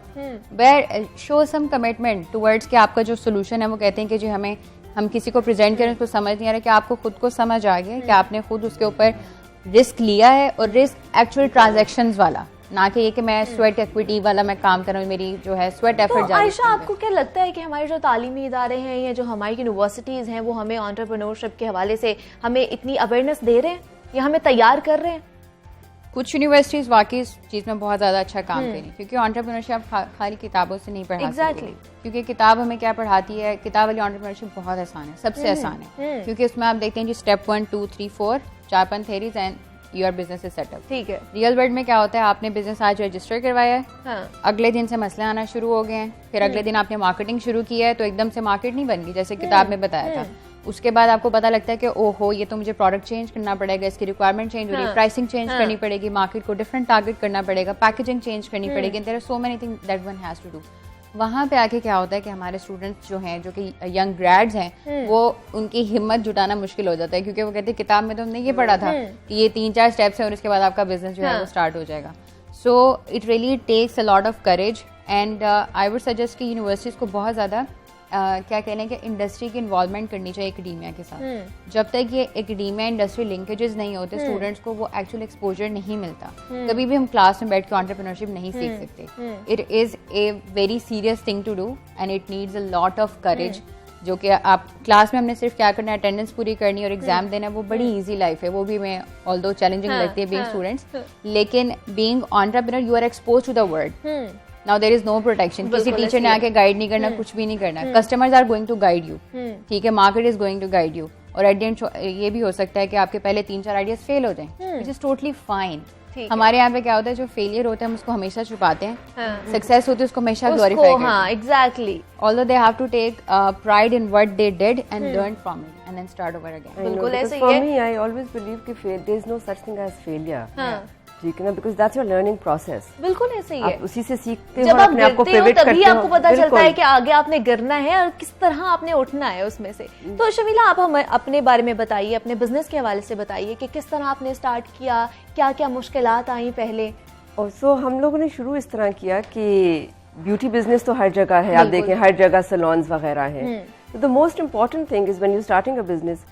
where show some commitment towards कि आपका जो सोल्यूशन है, वो कहते हैं कि जी हम किसी को प्रेजेंट करें, उसको समझ नहीं आ रहा कि आपको खुद को समझ आ गया कि आपने खुद उसके ऊपर रिस्क लिया है, और रिस्क एक्चुअल ट्रांजैक्शंस वाला, ना कि ये कि मैं स्वेट इक्विटी वाला मैं काम कर रहा हूँ, मेरी जो है स्वेट एफर्ट तो आयशा, आपको क्या लगता है कि हमारे जो तालीमी इदारे हैं या जो हमारी यूनिवर्सिटीज हैं, वो हमें एंटरप्रेन्योरशिप के हवाले से हमें इतनी अवेयरनेस दे रहे हैं या हमें तैयार कर रहे हैं? कुछ यूनिवर्सिटीज वाकई इस चीज में बहुत ज्यादा अच्छा काम करें, क्योंकि एंटरप्रेन्योरशिप खाली किताबों से नहीं पढ़ा Exactly. क्योंकि किताब हमें क्या पढ़ाती है, किताब वाली एंटरप्रेन्योरशिप बहुत आसान है, सबसे आसान है, क्योंकि उसमें आप देखते हैं जी step 1, 2, 3, 4 4-5 theories and your business is setup. ठीक है। रियल वर्ल्ड में क्या होता है, आपने बिजनेस आज रजिस्टर करवाया है, हाँ। अगले दिन से मसले आना शुरू हो गए हैं, फिर अगले दिन आपने मार्केटिंग शुरू की है, तो एकदम से मार्केट नहीं बन गई जैसे किताब में बताया था। उसके बाद आपको पता लगता है कि ओहो, ये तो मुझे प्रोडक्ट चेंज करना पड़ेगा, इसकी रिक्वायरमेंट चेंज हो रही है, प्राइसिंग चेंज करनी पड़ेगी, मार्केट को डिफरेंट टारगेट करना पड़ेगा, पैकेजिंग चेंज करनी पड़ेगी, there are so many things that one has to do. वहाँ पे आके क्या होता है कि हमारे स्टूडेंट्स जो हैं, जो कि यंग ग्रेड्स हैं, वो उनकी हिम्मत जुटाना मुश्किल हो जाता है, क्योंकि वो कहते हैं किताब में तो हमने ये पढ़ा था कि ये 3-4 स्टेप्स हैं और इसके बाद आपका बिजनेस जो है वो स्टार्ट हो जाएगा। So it really takes a lot of courage, and I would suggest कि यूनिवर्सिटीज़ को बहुत ज़्यादा क्या कहने कि इंडस्ट्री की इन्वॉल्वमेंट करनी चाहिए एकेडमिया के साथ। जब तक ये एकेडमिया इंडस्ट्री लिंकेजेस नहीं होते, स्टूडेंट्स को वो एक्चुअल एक्सपोजर नहीं मिलता, कभी भी हम क्लास में बैठ के एंटरप्रेन्योरशिप नहीं सीख सकते। It is a very serious thing to do and it needs a lot of courage, जो कि आप क्लास में हमने सिर्फ क्या करना है, अटेंडेंस पूरी करनी है और एग्जाम देना है, वो बड़ी इजी लाइफ है, वो भी मैं ऑल्दो चैलेंजिंग लगती है बीइंग स्टूडेंट्स, लेकिन being entrepreneur you are expose to the world. Now there is no protection, किसी टीचर ने आके गाइड नहीं करना, कुछ भी नहीं करना, customers are going to guide you, ठीक है, market is going to guide you, और एट द एंड ये भी हो सकता है कि आपके पहले 3-4 आइडियाज फेल हो जाएं, व्हिच इज टोटली फाइन। हमारे यहाँ पे क्या होता है, जो फेलियर होता है हम उसको हमेशा छुपाते हैं, सक्सेस होती है उसको हमेशा ग्लोरीफाई करते हैं। हाँ, exactly. Although they have to take pride in what they did and learn from it and then start over again. बिल्कुल ऐसे ही For है। me, I always believe कि there is no such thing as failure. ठीक है ना, because that's your learning process. बिल्कुल ऐसे ही है, आप उसी से सीखते हो जब और आप अपने आप को गिरते हो पिवट करते तभी हो। आपको पता चलता बिल्कुल। है कि आगे आपने गिरना है और किस तरह आपने उठना है उसमें से। तो शमीला, आप हमें अपने बारे में बताइए, अपने बिजनेस के हवाले से बताइए कि किस तरह आपने स्टार्ट किया, क्या क्या मुश्किलात आई पहले। और सो हम लोगों ने शुरू इस तरह किया कि ब्यूटी बिजनेस तो हर जगह है, आप देखें हर जगह सैलून्स वगैरह हैं। The most important thing is when you starting a business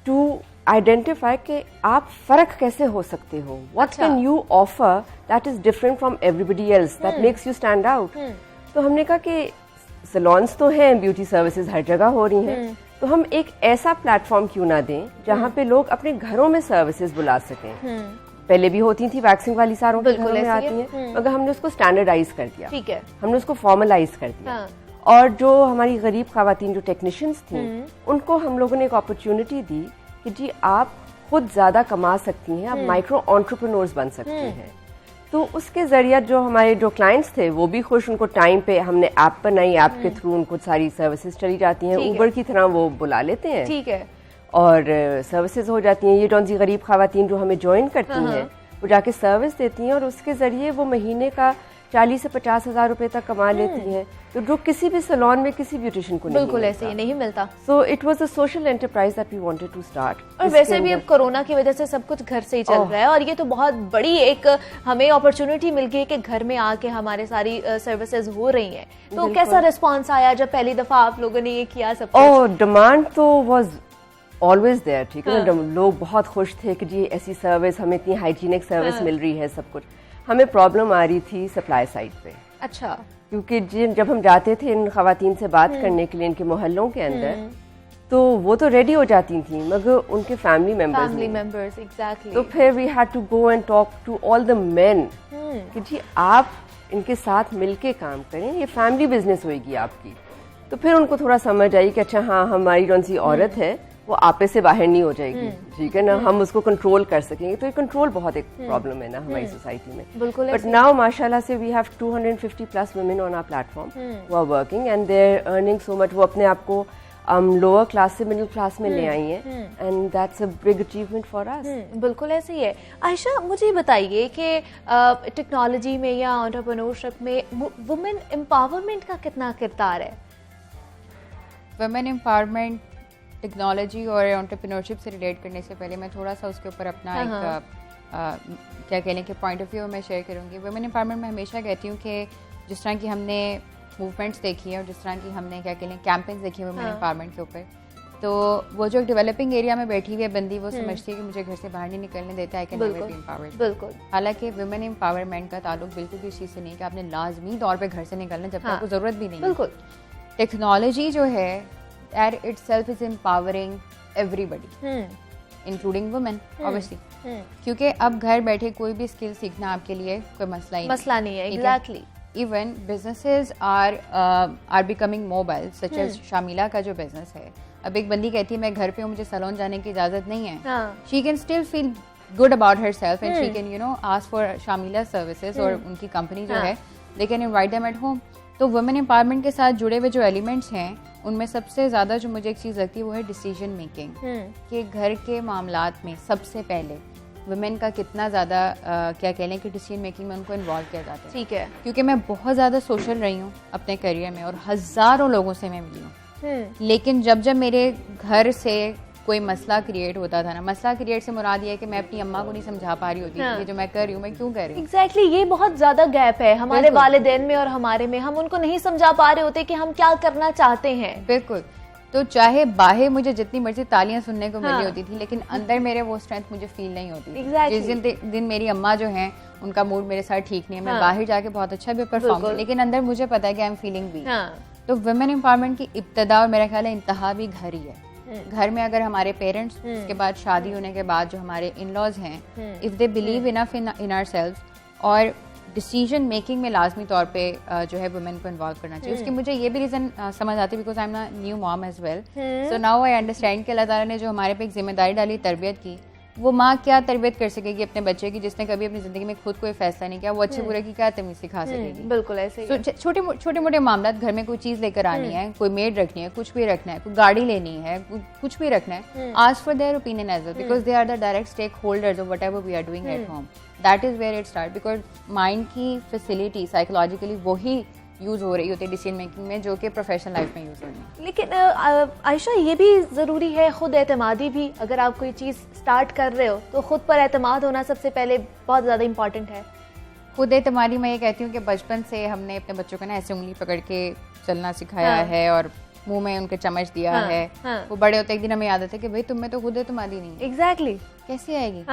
to identify कि आप फर्क कैसे हो सकते हो, what can you offer that is different from everybody else, that makes you stand out. तो हमने कहा कि सैलून्स तो हैं, ब्यूटी सर्विसेज हर जगह हो रही हैं, तो हम एक ऐसा प्लेटफॉर्म क्यों ना दें जहां पे लोग अपने घरों में सर्विसेज बुला सकें। पहले भी होती थी वैक्सिंग वाली, सारों के घरों में आती हैं, मगर हमने उसको स्टैंडर्डाइज कर दिया, ठीक है, हमने उसको फॉर्मलाइज कर दिया। हाँ। और जो हमारी गरीब खवातीन जो टेक्नीशियंस थी, उनको हम लोगों ने एक अपॉर्चुनिटी दी कि जी आप खुद ज्यादा कमा सकती हैं, आप माइक्रो एंटरप्रेन्योर्स बन सकती हैं। तो उसके जरिए जो हमारे जो क्लाइंट्स थे वो भी खुश, उनको टाइम पे हमने ऐप बनाई, ऐप के थ्रू उनको सारी सर्विसेज चली जाती हैं, ऊबर की तरह वो बुला लेते हैं, ठीक है, और सर्विसेज हो जाती हैं। ये जो सी गरीब खवातीन जो हमें ज्वाइन करती हैं वो जाके सर्विस देती हैं और उसके जरिए वो महीने का 40 से 50 हज़ार रुपए तक कमा लेती हैं, तो जो किसी भी सैलून में किसी ब्यूटिशियन को नहीं बिल्कुल ऐसे ही नहीं मिलता। So it was a social enterprise that we wanted to start. और वैसे भी अब कोरोना की वजह से सब कुछ घर से ही चल रहा है, और ये तो बहुत बड़ी एक हमें अपॉर्चुनिटी मिल गई है कि घर में आके हमारे सारी सर्विसेज हो रही हैं। तो कैसा रिस्पॉन्स आया जब पहली दफा आप लोगों ने ये किया सब कुछ? ओह, डिमांड तो वाज ऑलवेज देयर, ठीक है ना। लोग बहुत खुश थे कि जी ऐसी सर्विस, हमें इतनी हाइजीनिक सर्विस मिल रही है, सब कुछ। हमें प्रॉब्लम आ रही थी सप्लाई साइड पे, अच्छा, क्योंकि जब हम जाते थे इन खवातीन से बात करने के लिए इनके मोहल्लों के अंदर, तो वो तो रेडी हो जाती थी मगर उनके फैमिली मेंबर्स एग्जैक्टली। तो फिर we had to go and talk to all the men कि जी आप इनके साथ मिलके काम करें, ये फैमिली बिजनेस होगी आपकी। तो फिर उनको थोड़ा समझ आई कि अच्छा हाँ, हमारी जो सी औरत है वो आपे से बाहर नहीं हो जाएगी, ठीक है ना, हम उसको कंट्रोल कर सकेंगे। तो ये कंट्रोल बहुत एक प्रॉब्लम है ना हमारी सोसाइटी में। बिल्कुल। बट नाउ माशाल्लाह से we have 250 plus women on our platform who are working and they are earning so much. वो अपने आप को लोअर क्लास से मिडिल क्लास में ले आई हैं, and that's a big achievement for us. बिल्कुल ऐसे ही है। आयशा, मुझे बताइए कि टेक्नोलॉजी में या एंटरप्रेन्योरशिप में वुमेन एम्पावरमेंट का कितना किरदार है? वुमेन एम्पावरमेंट टेक्नोलॉजी और एंटरप्रेन्योरशिप से रिलेट करने से पहले मैं थोड़ा सा उसके ऊपर अपना एक क्या कहने के पॉइंट ऑफ व्यू मैं शेयर करूँगी। वुमेन एम्पावरमेंट में हमेशा कहती हूँ कि जिस तरह की हमने मूवमेंट्स देखी है और जिस तरह की हमने क्या कहते हैं कैंपेन्स देखी है वुमेन एम्पावरमेंट के ऊपर, तो वो जो डेवलपिंग एरिया में बैठी हुई है बंदी, वो समझती है कि मुझे घर से बाहर नहीं निकलने देता है, कि नेवर बी एम्पावर्ड। बिल्कुल। हालांकि वुमेन एम्पावरमेंट का ताल्लुक बिल्कुल भी इस चीज़ से नहीं कि आपने लाजमी तौर पर घर से निकलना जब तक आपको ज़रूरत भी नहीं है। बिल्कुल। टेक्नोलॉजी जो है that itself is empowering everybody including women obviously, क्योंकि अब घर बैठे कोई भी स्किल सीखना आपके लिए कोई मसला नहीं है। Exactly. Even businesses are becoming mobile, such as Shamila का जो बिजनेस है। अब एक बंदी कहती है मैं घर पे हूँ, मुझे सैलून जाने की इजाजत नहीं है, she can still feel good about herself and she can you know ask for Shamila services, और उनकी कंपनी जो है they can invite them at home. तो वुमेन एम्पावरमेंट के साथ जुड़े हुए जो एलिमेंट्स हैं उनमें सबसे ज़्यादा जो मुझे एक चीज़ लगती है वो है डिसीजन मेकिंग, कि घर के मामलात में सबसे पहले वुमेन का कितना ज़्यादा क्या कह लें कि डिसीजन मेकिंग में उनको इन्वॉल्व किया जाता है। ठीक है। क्योंकि मैं बहुत ज़्यादा सोशल रही हूँ अपने करियर में और हज़ारों लोगों से मैं मिली हूँ, लेकिन जब मेरे घर से कोई मसला क्रिएट होता था ना, मसला क्रिएट से मुराद ये है कि मैं अपनी अम्मा को नहीं समझा पा रही होती कि जो मैं कर रही हूँ मैं क्यों कर रही हूँ। एग्जैक्टली, ये बहुत ज्यादा गैप है हमारे वालिदैन में और हमारे में। हम उनको नहीं समझा पा रहे होते कि हम क्या करना चाहते हैं। बिल्कुल। तो चाहे बाहर मुझे जितनी मर्जी तालियां सुनने को मिली होती थी, लेकिन अंदर मेरे वो स्ट्रेंथ मुझे फील नहीं होती थी। जिस दिन मेरी अम्मा जो हैं उनका मूड मेरे साथ ठीक नहीं है, मैं बाहर जाके बहुत अच्छा भी परफॉर्म करूं, लेकिन अंदर मुझे पता है कि आई एम फीलिंग वीक। तो वुमेन एम्पावरमेंट की इब्तिदा और मेरा ख्याल है इंतहा भी घर ही है। घर में अगर हमारे पेरेंट्स, उसके बाद शादी होने के बाद जो हमारे इन लॉज हैं, if they believe enough in ourselves और डिसीजन मेकिंग में लाजमी तौर पे जो है वुमेन को इन्वॉल्व करना चाहिए। उसकी मुझे ये भी रीज़न समझ आती है बिकॉज आई एम ना new mom as well, so now I understand कि अल्लाह ताला ने जो हमारे पे एक जिम्मेदारी डाली तरबियत की, वो माँ क्या तरबियत कर सकेगी अपने बच्चे की जिसने कभी अपनी जिंदगी में खुद कोई फैसला नहीं किया, वो अच्छे बुरे की क्या तमीज सिखा सकेगी। बिल्कुल ऐसे ही है। छोटे मोटे मामला, घर में कोई चीज लेकर आनी है, कोई मेड रखनी है, कुछ भी रखना है, कोई गाड़ी लेनी है, कुछ भी रखना है, ask for their opinion as well, because they are the direct stakeholders of whatever we are doing at home. That is where it start, because mind की फैसिलिटी साइकोलॉजिकली वही यूज हो रही होती है डिसीजन मेकिंग में जो कि professional life में यूज हो रही है। लेकिन आयशा, ये भी ज़रूरी है, खुद एतमादी भी। अगर आप कोई चीज़ स्टार्ट कर रहे हो तो खुद पर एतमाद होना सबसे पहले बहुत ज़्यादा इंपॉर्टेंट है। खुद एतमादी मैं ये कहती हूँ कि बचपन से हमने अपने बच्चों को ना ऐसे उंगली पकड़ के चलना सिखाया है और मुंह में उनके चम्मच दिया है। वो बड़े होते एक दिन हमें याद आता है कि भाई तुम में तो खुद एतमादी नहीं है। एग्जैक्टली कैसे आएगी?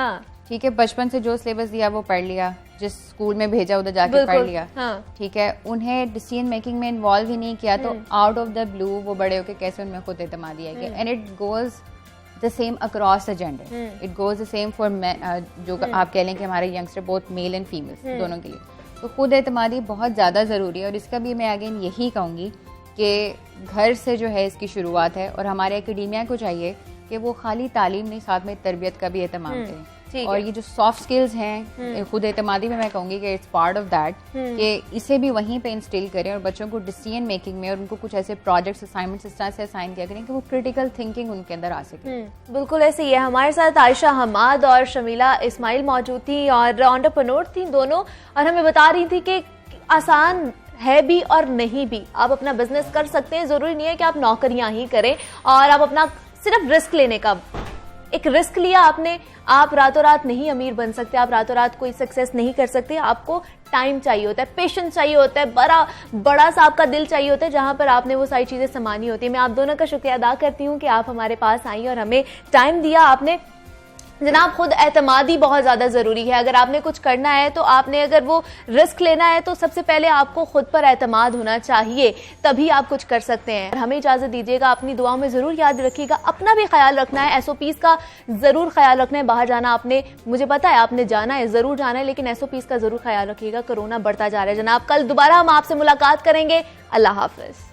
ठीक है, बचपन से जो सिलेबस दिया वो पढ़ लिया, जिस स्कूल में भेजा उधर जाके पढ़ लिया। ठीक है, उन्हें डिसीजन मेकिंग में इन्वॉल्व ही नहीं किया तो आउट ऑफ द ब्लू वो बड़े होके कैसे उनमें खुद एतमादी आएगी। And it goes the same across the gender, it goes the same for जो आप कह लें कि हमारे youngster both male and female दोनों के लिए। तो खुद एतमादी बहुत ज़्यादा ज़रूरी है और इसका भी मैं अगेन यही कहूँगी कि घर से जो है इसकी शुरुआत है और हमारे एकेडमिया को चाहिए कि वो खाली तालीम नहीं, साथ में तरबियत का भी एहतमाम करें। और ये जो सॉफ्ट स्किल्स हैं खुद एतमादी में, मैं कहूँगी कि इट्स पार्ट ऑफ दैट, कि इसे भी वहीं पे इंस्टिल करें और बच्चों को डिसीजन मेकिंग में और उनको कुछ ऐसे प्रोजेक्ट्स असाइनमेंट्स इस तरह से असाइन किया करें कि वो क्रिटिकल थिंकिंग उनके अंदर आ सके। बिल्कुल ऐसे ही है। हमारे साथ आयशा हमाद और शमीला इस्माइल मौजूद थी और एंटरप्रेन्योर थी दोनों, और हमें बता रही थी कि आसान है भी और नहीं भी। आप अपना बिजनेस कर सकते हैं, जरूरी नहीं है कि आप नौकरियां ही करें और आप अपना सिर्फ रिस्क लेने का एक रिस्क लिया आपने, आप रातों रात नहीं अमीर बन सकते, आप रातों रात कोई सक्सेस नहीं कर सकते। आपको टाइम चाहिए होता है, पेशेंस चाहिए होता है, बड़ा सा आपका दिल चाहिए होता है जहां पर आपने वो सारी चीजें संभालनी होती है। मैं आप दोनों का शुक्रिया अदा करती हूँ कि आप हमारे पास आई और हमें टाइम दिया आपने। जनाब, खुद एतमादी बहुत ज़्यादा ज़रूरी है। अगर आपने कुछ करना है तो आपने अगर वो रिस्क लेना है तो सबसे पहले आपको खुद पर एतमाद होना चाहिए, तभी आप कुछ कर सकते हैं। हमें इजाज़त दीजिएगा, अपनी दुआओं में ज़रूर याद रखिएगा, अपना भी ख्याल रखना है, SOPs का ज़रूर ख्याल रखना है। बाहर जाना आपने, मुझे पता है आपने जाना है, ज़रूर जाना है, लेकिन SOPs का ज़रूर ख्याल रखिएगा। कोरोना बढ़ता जा रहा है जनाब। कल दोबारा हम आपसे मुलाकात करेंगे। अल्लाह हाफ़िज़।